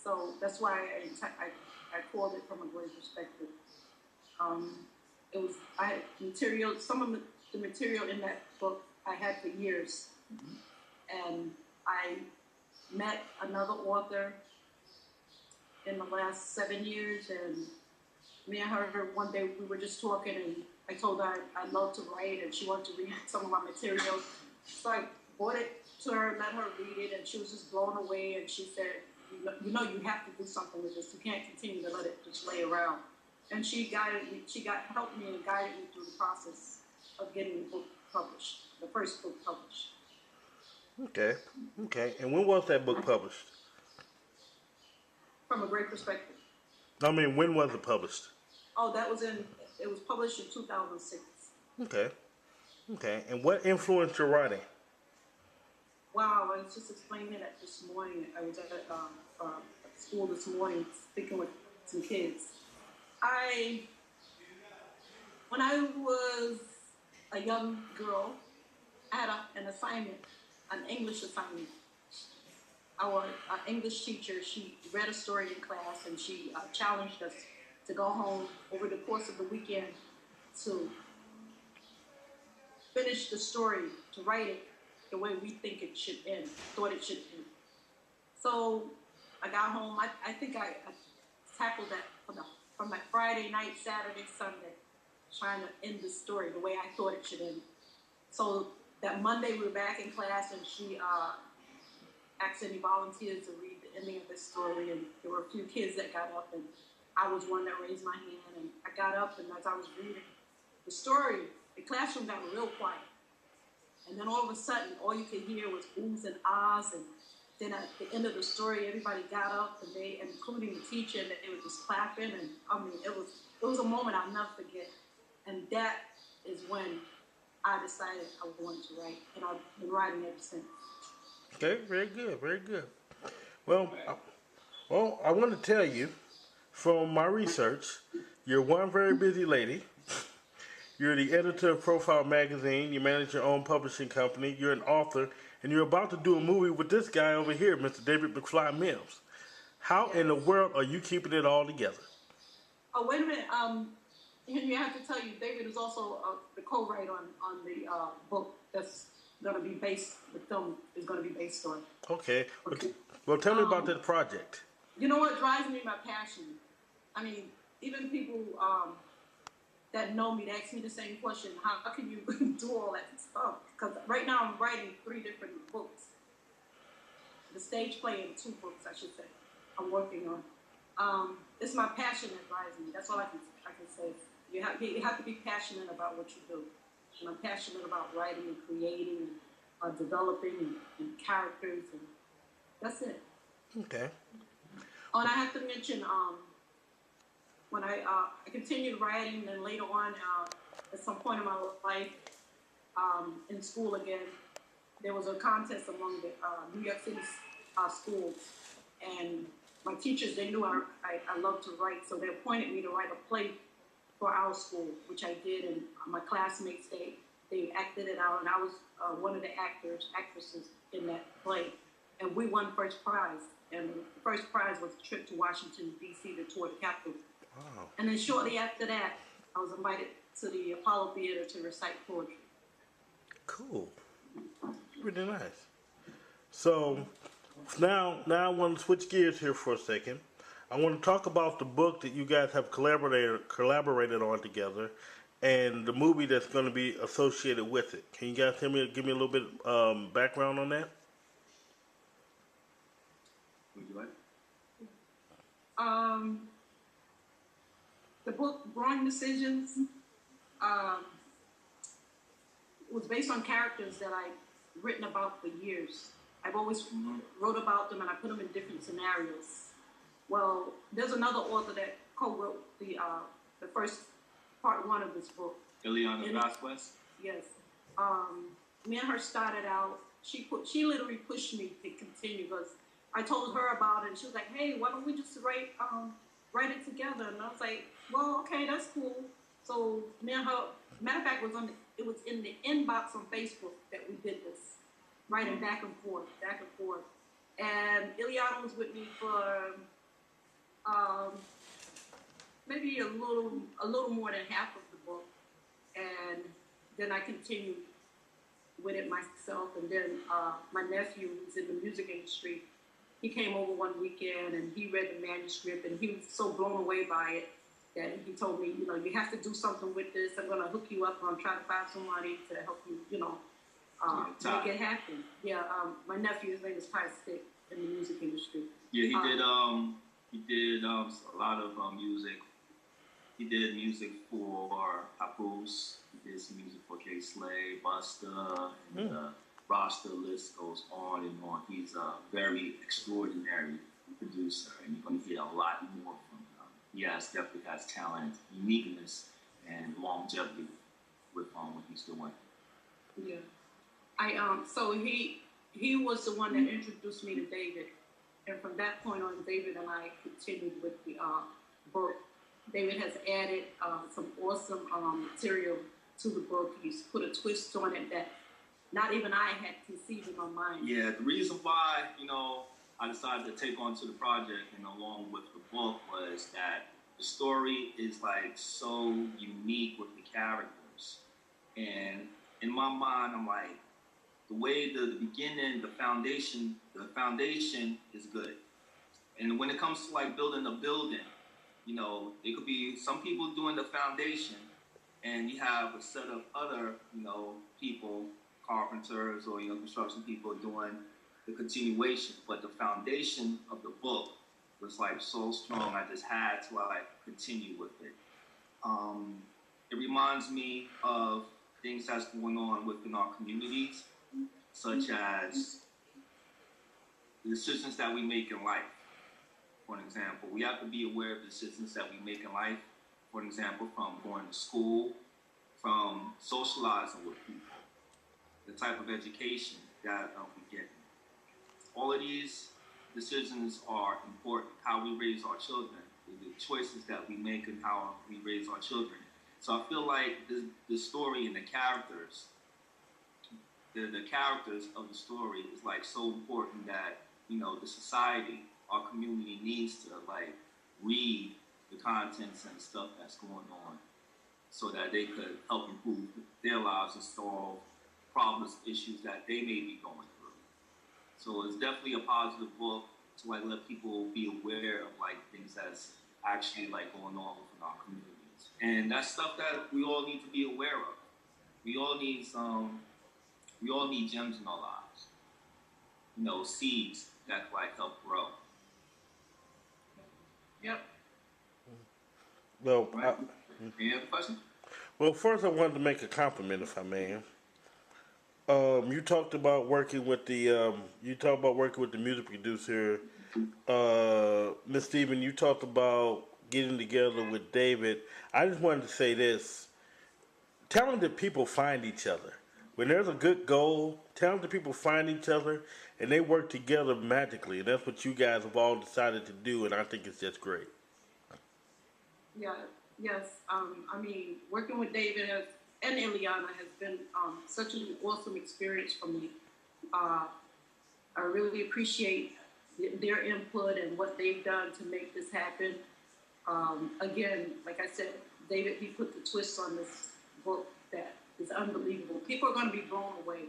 So that's why I called it From a Great Perspective. I had material, some of the material in that book I had for years. And I met another author in the last 7 years, and me and her, one day we were just talking, and I told her I love to write, and she wanted to read some of my material. So I brought it to her, let her read it, and she was just blown away, and she said, you know, you have to do something with this. You can't continue to let it just lay around. And she helped me and guided me through the process of getting the book published, the first book published. Okay. And when was that book published? From a great perspective. I mean, when was it published? Oh, it was published in 2006. Okay. And what influenced your writing? Wow, I was just explaining that this morning. I was at school this morning speaking with some kids. When I was a young girl, I had an assignment, an English assignment. Our English teacher, she read a story in class, and she challenged us to go home over the course of the weekend to finish the story, to write it the way we think it should end, thought it should end. So I got home. I think I tackled that from my Friday night, Saturday, Sunday, trying to end the story the way I thought it should end. So that Monday we were back in class, and she asked any volunteers to read the ending of this story, and there were a few kids that got up, and I was one that raised my hand, and I got up, and as I was reading the story, the classroom got real quiet. And then all of a sudden, all you could hear was oohs and ahs, and then at the end of the story, everybody got up, and including the teacher, and they were just clapping, and I mean, it was a moment I'll never forget. And that is when I decided I wanted to write, and I've been writing ever since. Okay, very good. Well, I want to tell you, from my research, you're one very busy lady. You're the editor of Profile Magazine. You manage your own publishing company. You're an author, and you're about to do a movie with this guy over here, Mr. David McFly Mims. How in the world are you keeping it all together? Oh, wait a minute. Henry, I have to tell you, David is also the co-writer on the book that's going to be based. The film is going to be based on. Okay. Well, tell me about that project. You know what drives me? My passion. I mean, even people that know me, they ask me the same question: how can you do all that stuff? Because right now I'm writing 3 different books. The stage play and 2 books, I should say. I'm working on. It's my passion that drives me. That's all I can say. You have to be passionate about what you do. And I'm passionate about writing and creating and developing and characters, and that's it. Okay. Oh, and I have to mention, when I continued writing, then later on, at some point in my life, in school again, there was a contest among the New York City schools, and my teachers, they knew I loved to write, so they appointed me to write a play for our school, which I did, and my classmates, they acted it out, and I was one of the actresses in that play, and we won first prize, and the first prize was a trip to Washington, D.C. to tour the Capitol. Wow. And then shortly after that, I was invited to the Apollo Theater to recite poetry. Cool. Really nice. So now I want to switch gears here for a second. I want to talk about the book that you guys have collaborated on together, and the movie that's going to be associated with it. Can you guys give me a little bit background on that? Would you like? The book Growing Decisions was based on characters that I've written about for years. I've always wrote about them, and I put them in different scenarios. Well, there's another author that co-wrote the first part 1 of this book. Ileana Vasquez? Yes. Me and her started out, she literally pushed me to continue, because I told her about it, and she was like, hey, why don't we just write it together? And I was like, well, okay, that's cool. So me and her, matter of fact, it was in the inbox on Facebook that we did this, writing back and forth. And Ileana was with me for maybe a little more than half of the book. and then I continued with it myself. And then my nephew, who's in the music industry, he came over one weekend and he read the manuscript, and he was so blown away by it that he told me, you know, you have to do something with this. I'm going to hook you up. I'm trying to find somebody to help you, you know, make it happen. Yeah, my nephew, his name is Tate, in the music industry. Yeah, he did a lot of music. He did music for Papoose. He did some music for K. Slay, Busta, and roster list goes on and on. He's a very extraordinary producer, and you're going to get a lot more from him. He definitely has talent, uniqueness, and longevity with what he's doing. Yeah, so he was the one that introduced me to David, and from that point on, David and I continued with the book. David has added some awesome material to the book. He's put a twist on it that not even I had conceived in my mind. Yeah, the reason why, you know, I decided to take on to the project and along with the book was that the story is like so unique with the characters. And in my mind, I'm like, the way the beginning, the foundation is good. And when it comes to like building a building, you know, it could be some people doing the foundation, and you have a set of other, you know, people, carpenters or, you know, construction people doing the continuation. But the foundation of the book was like so strong, I just had to like continue with it. It reminds me of things that's going on within our communities, such as the decisions that we make in life. For an example, we have to be aware of the decisions that we make in life. For an example, from going to school, from socializing with people, the type of education that we get. All of these decisions are important. How we raise our children, the choices that we make, and how we raise our children. So I feel like the story and the characters, the characters of the story is like so important that, you know, the society, our community needs to like read the contents and stuff that's going on so that they could help improve their lives and solve problems, issues that they may be going through. So it's definitely a positive book to like let people be aware of like things that's actually like going on within our communities. And that's stuff that we all need to be aware of. We all need gems in our lives. You know, seeds that like help grow. Yep. Well, Right? Any other questions? well, first I wanted to make a compliment, if I may. You talked about working with the music producer, Miss Steven. You talked about getting together with David. I just wanted to say this: talented people find each other. When there's a good goal, talented people find each other and they work together magically. And that's what you guys have all decided to do, and I think it's just great. Yeah, yes. I mean, working with David and Ileana has been such an awesome experience for me. I really appreciate their input and what they've done to make this happen. Again, like I said, David, he put the twist on this book that is unbelievable. People are going to be blown away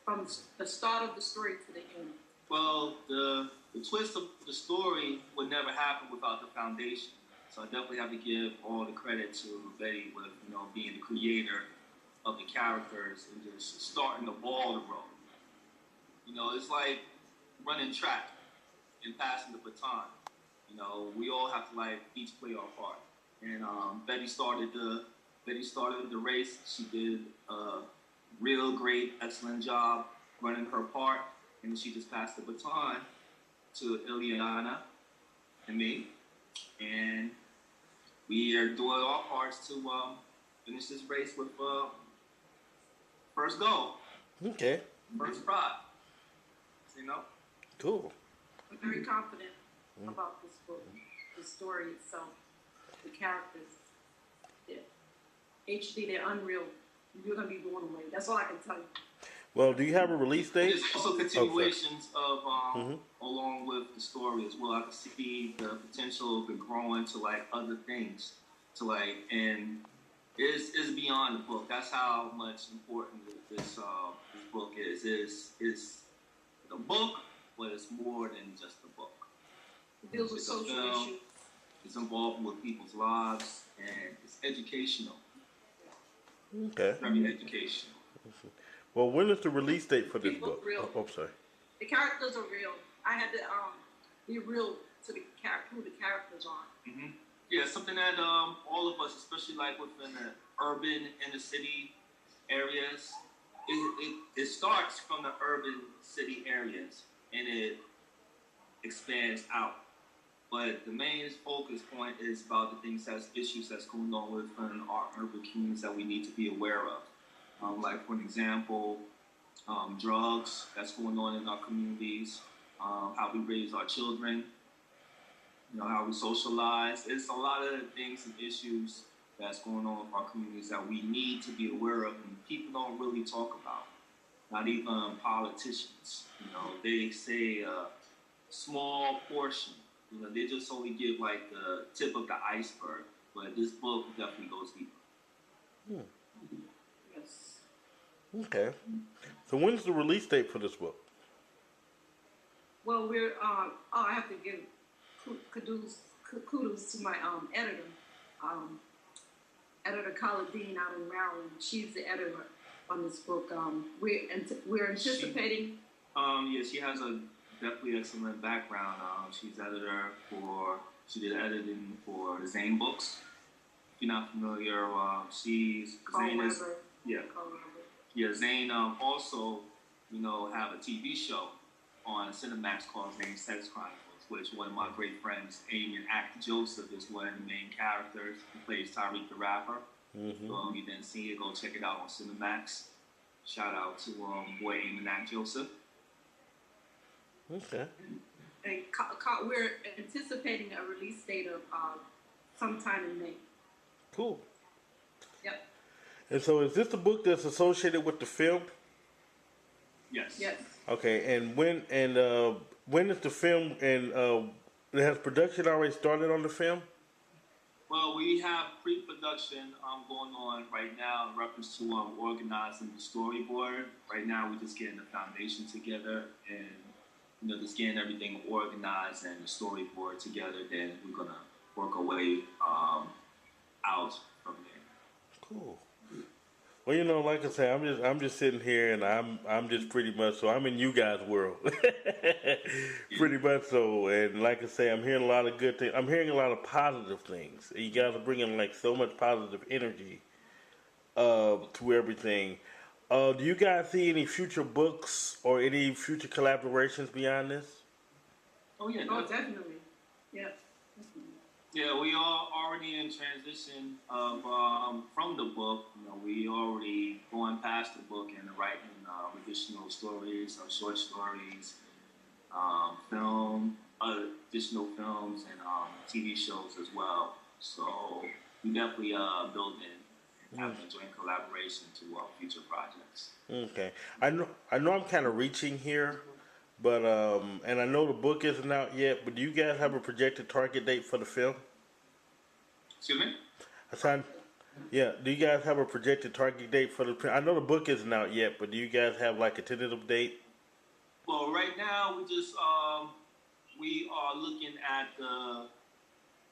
from the start of the story to the end. Well, the twist of the story would never happen without the foundation. So I definitely have to give all the credit to Betty with, you know, being the creator of the characters and just starting the ball to roll. You know, it's like running track and passing the baton. You know, we all have to like each play our part. And Betty started the race. She did a real great, excellent job running her part, and she just passed the baton to Ileana and me, and we are doing our parts to finish this race with first goal, Okay, first prize. You know. cool. I'm very confident about this book, the story itself, the characters. HD, they're unreal. You're going to be blown away. That's all I can tell you. Well, do you have a release date? There's also continuations of along with the story as well. I can see the potential of it growing to like other things, to like, and Is beyond the book. That's how much important this book is. Is the book, but it's more than just the book. It deals with social issues. It's involved with people's lives, and it's educational. Okay. Very educational. Well, when is the release date for this book? Real. Oh, sorry. The characters are real. I had to be real to who the characters are. Mm-hmm. Yeah, something that all of us, especially like within the urban inner city areas, it starts from the urban city areas and it expands out. But the main focus point is about the things issues that's going on within our urban communities that we need to be aware of. Like for an example, drugs that's going on in our communities, how we raise our children, how we socialize. It's a lot of things and issues that's going on in our communities that we need to be aware of and people don't really talk about. Not even politicians. They say a small portion. They just only give like the tip of the iceberg. But this book definitely goes deeper. Yes. Okay. So when's the release date for this book? Well, we're. I have to give kudos to my editor, editor Carla Dean out in Maryland. She's the editor on this book. We're anticipating. She has a definitely excellent background. She's editor she did editing for the Zane books. If you're not familiar, Zane is Zane also have a TV show on Cinemax called Zane Sex Chronicles, which one of my great friends, Amy and Act Joseph, is one of the main characters. He plays Tyreek the rapper. Mm-hmm. So if you didn't see it, go check it out on Cinemax. Shout out to boy Amy and Act Joseph. Okay. And we're anticipating a release date of sometime in May. Cool. Yep. And so is this the book that's associated with the film? Yes. Yes. Okay, and when is the film and has production already started on the film? Well, we have pre-production going on right now in reference to organizing the storyboard. Right now, we're just getting the foundation together and just getting everything organized and the storyboard together. Then we're gonna work our way out from there. Cool. Well, like I say, I'm just sitting here, and I'm just pretty much so I'm in you guys' world, pretty much so. And like I say, I'm hearing a lot of good things. I'm hearing a lot of positive things. You guys are bringing like so much positive energy to everything. Do you guys see any future books or any future collaborations beyond this? Oh yeah, definitely. Yeah. Yeah, we are already in transition of from the book. We already going past the book and writing additional stories, short stories, additional films, and TV shows as well. So we definitely building and having a joint collaboration to future projects. Okay, I know I'm kind of reaching here. But and I know the book isn't out yet. But do you guys have a projected target date for the film? Excuse me. Do you guys have a projected target date for the? I know the book isn't out yet, but do you guys have like a tentative date? Well, right now we just we are looking at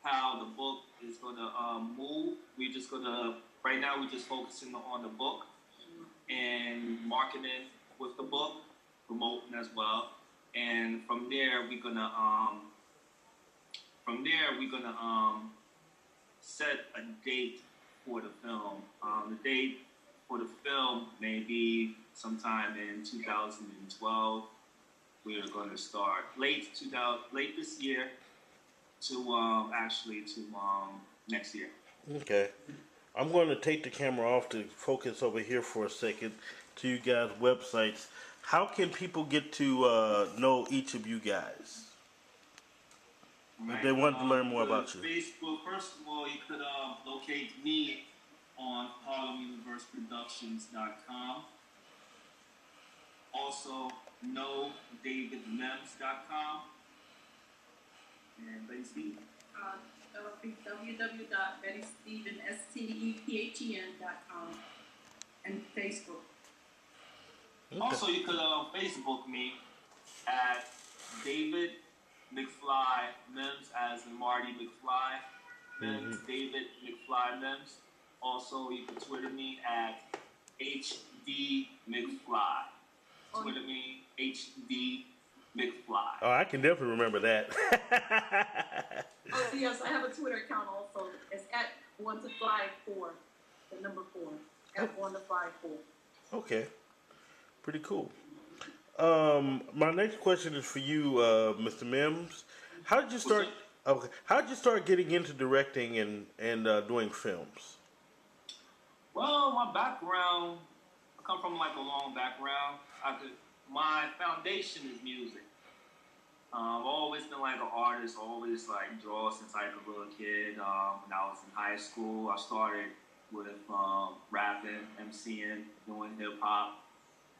how the book is gonna move. We're just gonna right now we're just focusing on the book and marketing with the book, promoting as well. And from there, we're gonna set a date for the film. The date for the film may be sometime in 2012. We are going to start late this year to next year. Okay, I'm going to take the camera off to focus over here for a second to you guys' websites. How can people get to know each of you guys? Right. If they want to learn more about you. Facebook, first of all, you could locate me on HarlemUniverseProductions.com. Also, KnowDavidMims.com. And basically, www.bettystephen.com and Facebook. Okay. Also, you could Facebook me at David McFly Mims, as in Marty McFly Mims, David McFly Mims. Also, you can Twitter me at HD McFly. Twitter me HD McFly. Oh, I can definitely remember that. Oh yes, I have a Twitter account also. It's at 1 to fly 4, the number 4, at 1 to fly 4. Okay, pretty cool. My next question is for you, Mr. Mims. How did you start? Okay, how did you start getting into directing and doing films? Well, my background, I come from like a long background. My foundation is music. I've always been like an artist, always like draw since like a little kid. When I was in high school, I started with rapping, MCing, doing hip hop.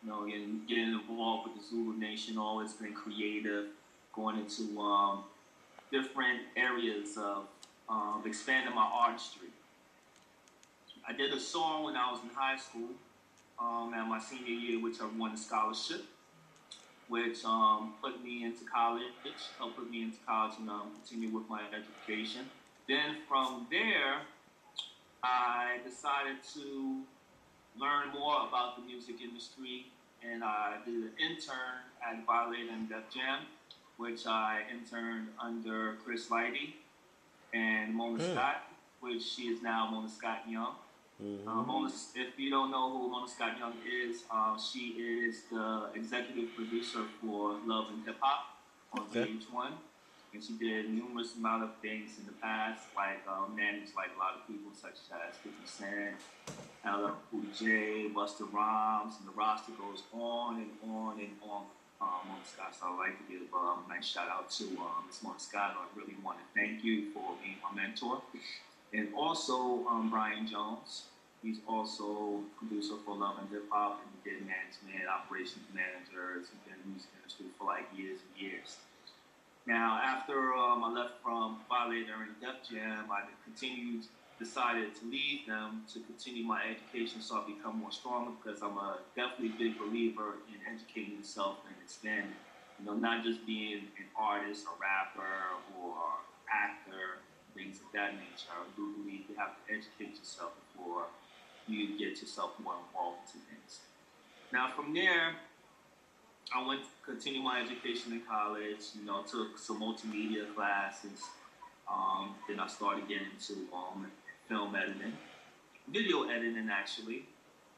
You know, getting involved with the Zulu Nation. Always been creative, going into different areas of expanding my artistry. I did a song when I was in high school, at my senior year, which I won a scholarship, which put me into college, helped put me into college and continue with my education. Then from there, I decided to learn more about the music industry, and I did an intern at Violator and Def Jam, which I interned under Chris Lighty and Mona Scott, which she is now Mona Scott Young. Mona, if you don't know who Mona Scott Young is, she is the executive producer for Love and Hip Hop on VH1, and she did numerous amount of things in the past, like managed like a lot of people such as 50 Cent, LL Cool J, Busta Rhymes, and the roster goes on and on and on. Mona Scott, so I'd like to give a nice shout out to Ms. Mona Scott. I really want to thank you for being my mentor. And also Brian Jones. He's also producer for Love and Hip Hop, and he did management, operations managers, and been in the music industry for like years and years. Now, after I left from Violator and Def Jam, I decided to leave them to continue my education so I become more stronger, because I'm a definitely big believer in educating yourself and expanding. You know, not just being an artist, a rapper, or actor, things of that nature. I do believe you have to educate yourself before you get yourself more involved into things. Now, from there, I went to continue my education in college, you know, took some multimedia classes. Then I started getting into film editing, video editing actually,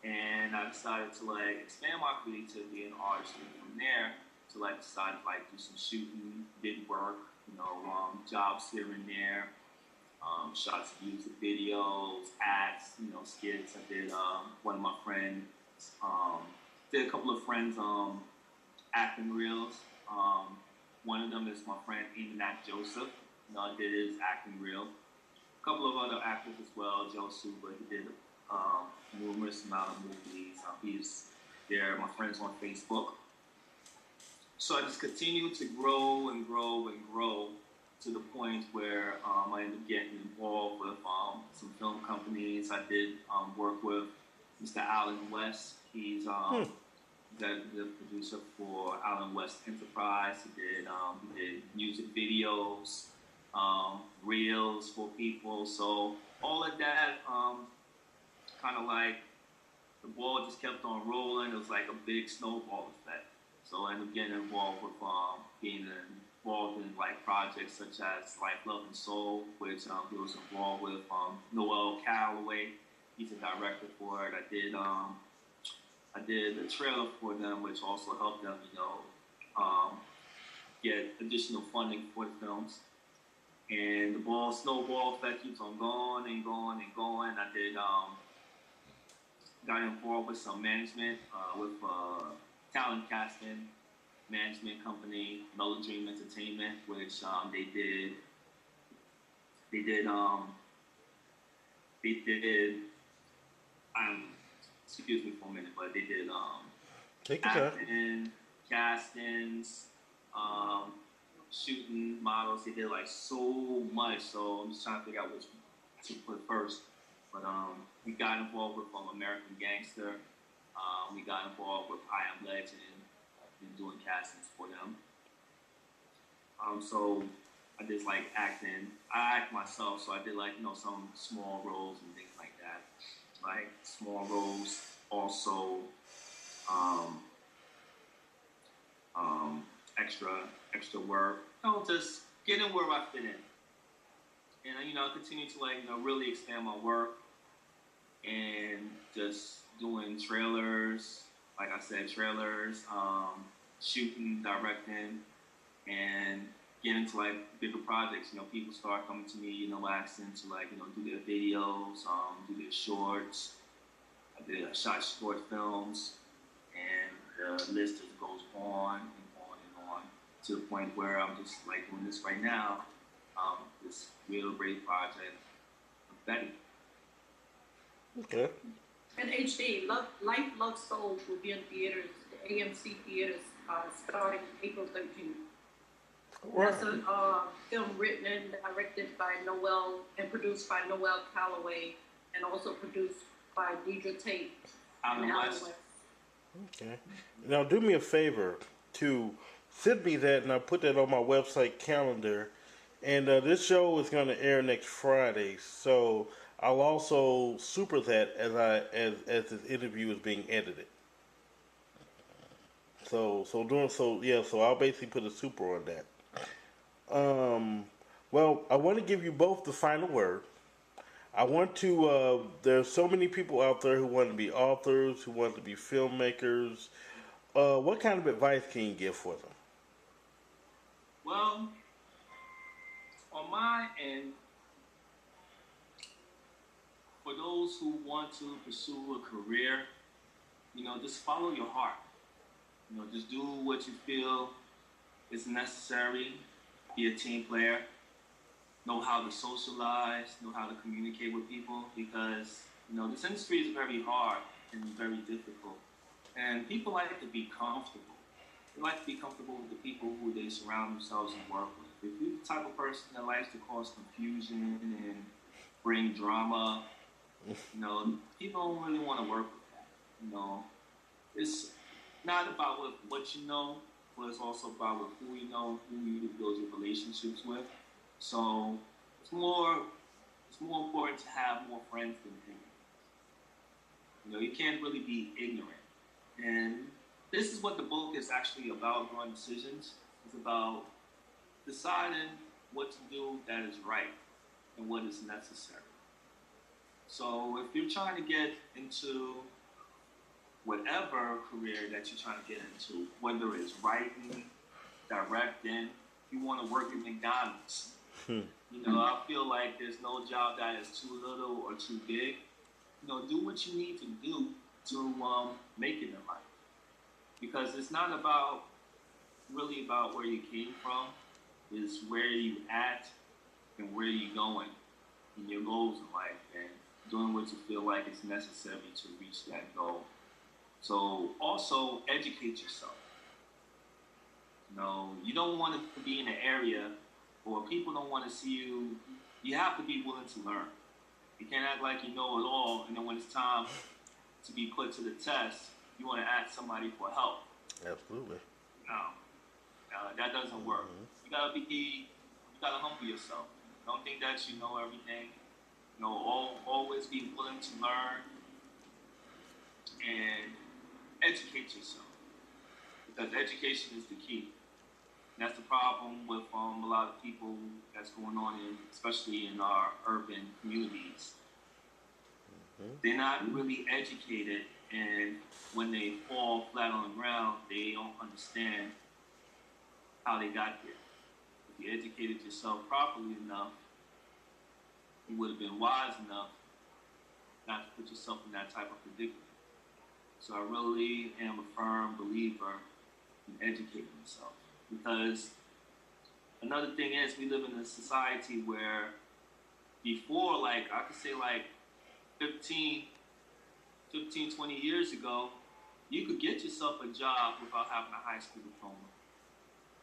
and I decided to like expand my creativity and artistry from there to like decide to like do some shooting, did work, you know, jobs here and there, shot some music videos, acts, you know, skits. I did one of my friends, did a couple of friends acting reels. One of them is my friend Enoch Joseph. You know, I did his acting reel. A couple of other actors as well, Joe Suba, he did numerous amount of movies. He's there, my friends on Facebook. So I just continued to grow and grow and grow to the point where I ended up getting involved with some film companies. I did work with Mr. Alan West. He's the producer for Alan West Enterprise. He did music videos, reels for people. So all of that, kind of like the ball just kept on rolling. It was like a big snowball effect. So I ended up getting involved with being involved in like projects such as Life, Love, and Soul, which he was involved with. Noel Calloway, he's a director for it. I did a trailer for them, which also helped them, you know, get additional funding for the films. And the snowball effect keeps on going and going and going. I did got involved with some management with talent casting management company, Mellow Dream Entertainment, which they did excuse me for a minute, but they did Take your time. acting, castings, shooting models. They did like so much, so I'm just trying to figure out which to put first. But we got involved with American Gangster. We got involved with I Am Legend. I've been doing castings for them. So I did like acting. I act myself, so I did like some small roles and things like that. Like small roles, also extra work. Just getting where I fit in. And continue to really expand my work and just doing trailers, like I said, shooting, directing, and getting to bigger projects. People start coming to me, asking to do their videos, do their shorts. I shot short films, and the list just goes on and on and on to the point where I'm just doing this right now. This real great project with Betty. Okay. And HD, Life, Love, Soul will be in theaters, the AMC theaters, starting April 13th. Right. That's a film written and directed by Noel and produced by Noel Calloway, and also produced by Deidre Tate and Alan West. Okay. Now do me a favor to send me that, and I'll put that on my website calendar. And this show is going to air next Friday, so I'll also super that as this interview is being edited. So I'll basically put a super on that. Well, I want to give you both the final word. I want to. There's so many people out there who want to be authors, who want to be filmmakers. What kind of advice can you give for them? Well, on my end, for those who want to pursue a career, just follow your heart. Just do what you feel is necessary. Be a team player. Know how to socialize. Know how to communicate with people, because this industry is very hard and very difficult. And people like to be comfortable. They like to be comfortable with the people who they surround themselves and work with. If you're the type of person that likes to cause confusion and bring drama, people don't really want to work with that. It's not about what you know, but it's also about who you know, who you build your relationships with. So it's more important to have more friends than enemies. You can't really be ignorant. And this is what the book is actually about, Drawing Decisions. It's about deciding what to do that is right and what is necessary. So if you're trying to get into whatever career that you're trying to get into, whether it's writing, directing, you want to work at McDonald's, I feel like there's no job that is too little or too big. Do what you need to do to make it in life. Because it's not really about where you came from. It's where you at and where you going and your goals in life, and doing what you feel like is necessary to reach that goal. So also educate yourself. You don't want to be in an area or people don't want to see you. You have to be willing to learn. You can't act like you know it all, and then when it's time to be put to the test, you want to ask somebody for help. Absolutely. No, that doesn't work. You gotta humble yourself. Don't think that you know everything. Always be willing to learn and educate yourself, because education is the key. And that's the problem with a lot of people that's going on especially in our urban communities. They're not really educated, and when they fall flat on the ground, they don't understand how they got there. If you educated yourself properly enough, you would have been wise enough not to put yourself in that type of predicament. So I really am a firm believer in educating yourself, because another thing is we live in a society where before, I could say 15, 20 years ago, you could get yourself a job without having a high school diploma.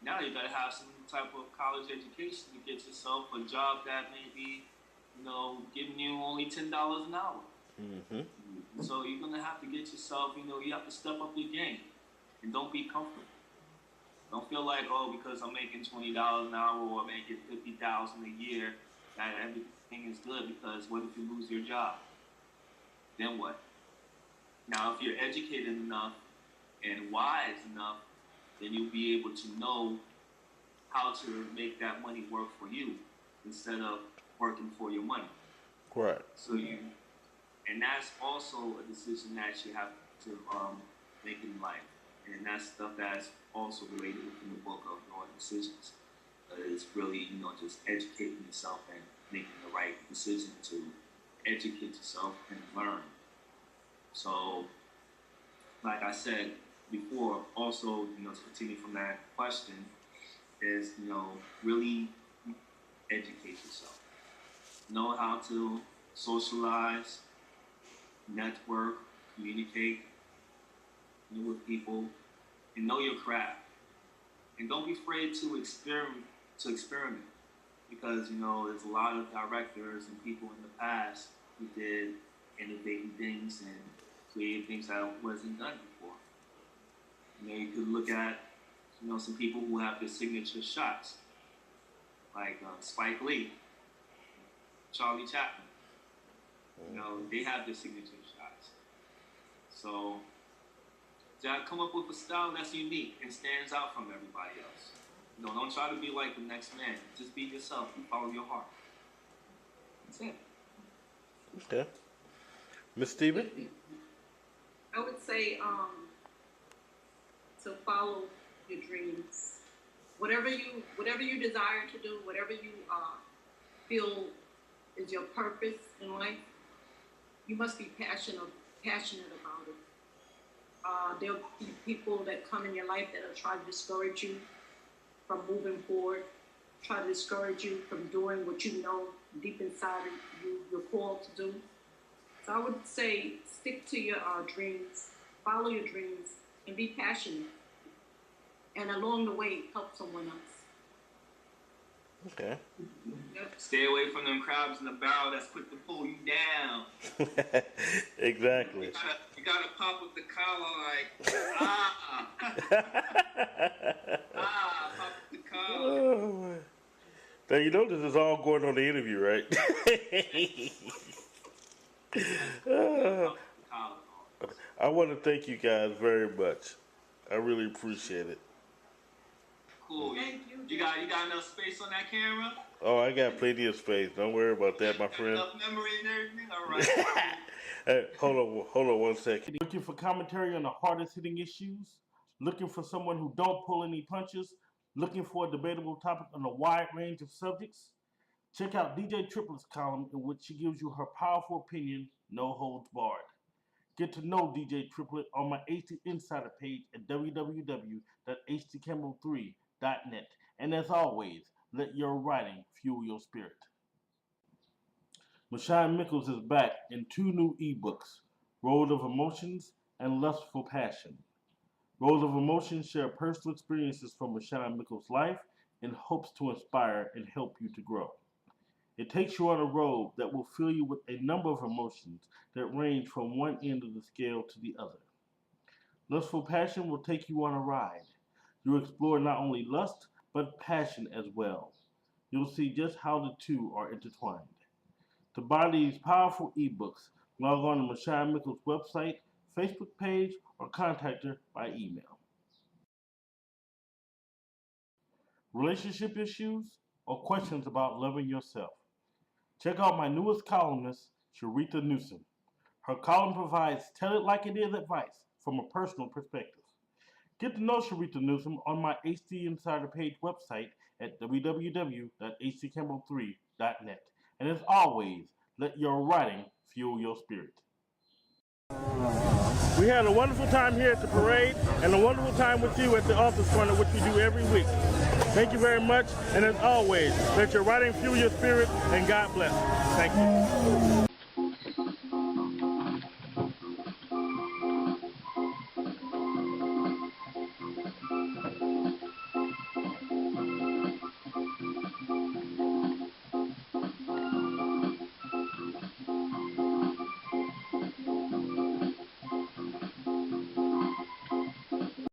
Now you gotta have some type of college education to get yourself a job that may be, giving you only $10 an hour. Mm-hmm. So you're gonna have to get yourself, you have to step up your game, and don't be comfortable. Don't feel like, because I'm making $20 an hour or making $50,000 a year, that everything is good. Because what if you lose your job? Then what? Now, if you're educated enough and wise enough, then you'll be able to know how to make that money work for you instead of working for your money. Correct. And that's also a decision that you have to make in life. And that's stuff that's also related within the book of Your Decisions. It's really, just educating yourself and making the right decision to educate yourself and learn. So, like I said before, also, to continue from that question, is, really educate yourself. Know how to socialize, network, communicate with people, and know your craft. And don't be afraid to experiment. Because, there's a lot of directors and people in the past who did innovating things and created things that wasn't done before. You could look at, some people who have their signature shots, like Spike Lee, Charlie Chaplin. They have their signature shots. So, you gotta come up with a style that's unique and stands out from everybody else. Don't try to be like the next man. Just be yourself and follow your heart. That's it. Okay. Miss Steven? I would say to follow your dreams. Whatever you desire to do, whatever you feel is your purpose in life, you must be passionate about it. There'll be people that come in your life that will try to discourage you from moving forward, try to discourage you from doing what you know deep inside of you, you're called to do. So I would say stick to your dreams, follow your dreams, and be passionate. And along the way, help someone else. Okay. Yep. Stay away from them crabs in the barrel that's quick to pull you down. Exactly. You gotta pop with the collar like, pop with the collar. Oh, now you know this is all going on the interview, right? I want to thank you guys very much. I really appreciate it. Cool. Thank you. You got enough space on that camera? Oh, I got plenty of space. Don't worry about that, my friend. Enough memory and everything? All right. Hey, hold on 1 second. Looking for commentary on the hardest hitting issues? Looking for someone who don't pull any punches? Looking for a debatable topic on a wide range of subjects? Check out DJ Triplet's column in which she gives you her powerful opinion, no holds barred. Get to know DJ Triplet on my HD Insider page at www.htcampbell3.net. And as always, let your writing fuel your spirit. Michelle Mickles is back in 2 new ebooks, Road of Emotions and Lustful Passion. Road of Emotions share personal experiences from Michelle Mickles' life in hopes to inspire and help you to grow. It takes you on a road that will fill you with a number of emotions that range from one end of the scale to the other. Lustful Passion will take you on a ride. You'll explore not only lust, but passion as well. You'll see just how the two are intertwined. To buy these powerful ebooks, log on to Michelle Mickles' website, Facebook page, or contact her by email. Relationship issues or questions about loving yourself? Check out my newest columnist, Sharita Newsom. Her column provides tell it like it is advice from a personal perspective. Get to know Sharita Newsom on my HD Insider page website at www.htcampbell3.net. And as always, let your writing fuel your spirit. We had a wonderful time here at the parade and a wonderful time with you at the Authors Corner, which we do every week. Thank you very much, and as always, let your writing fuel your spirit, and God bless. Thank you.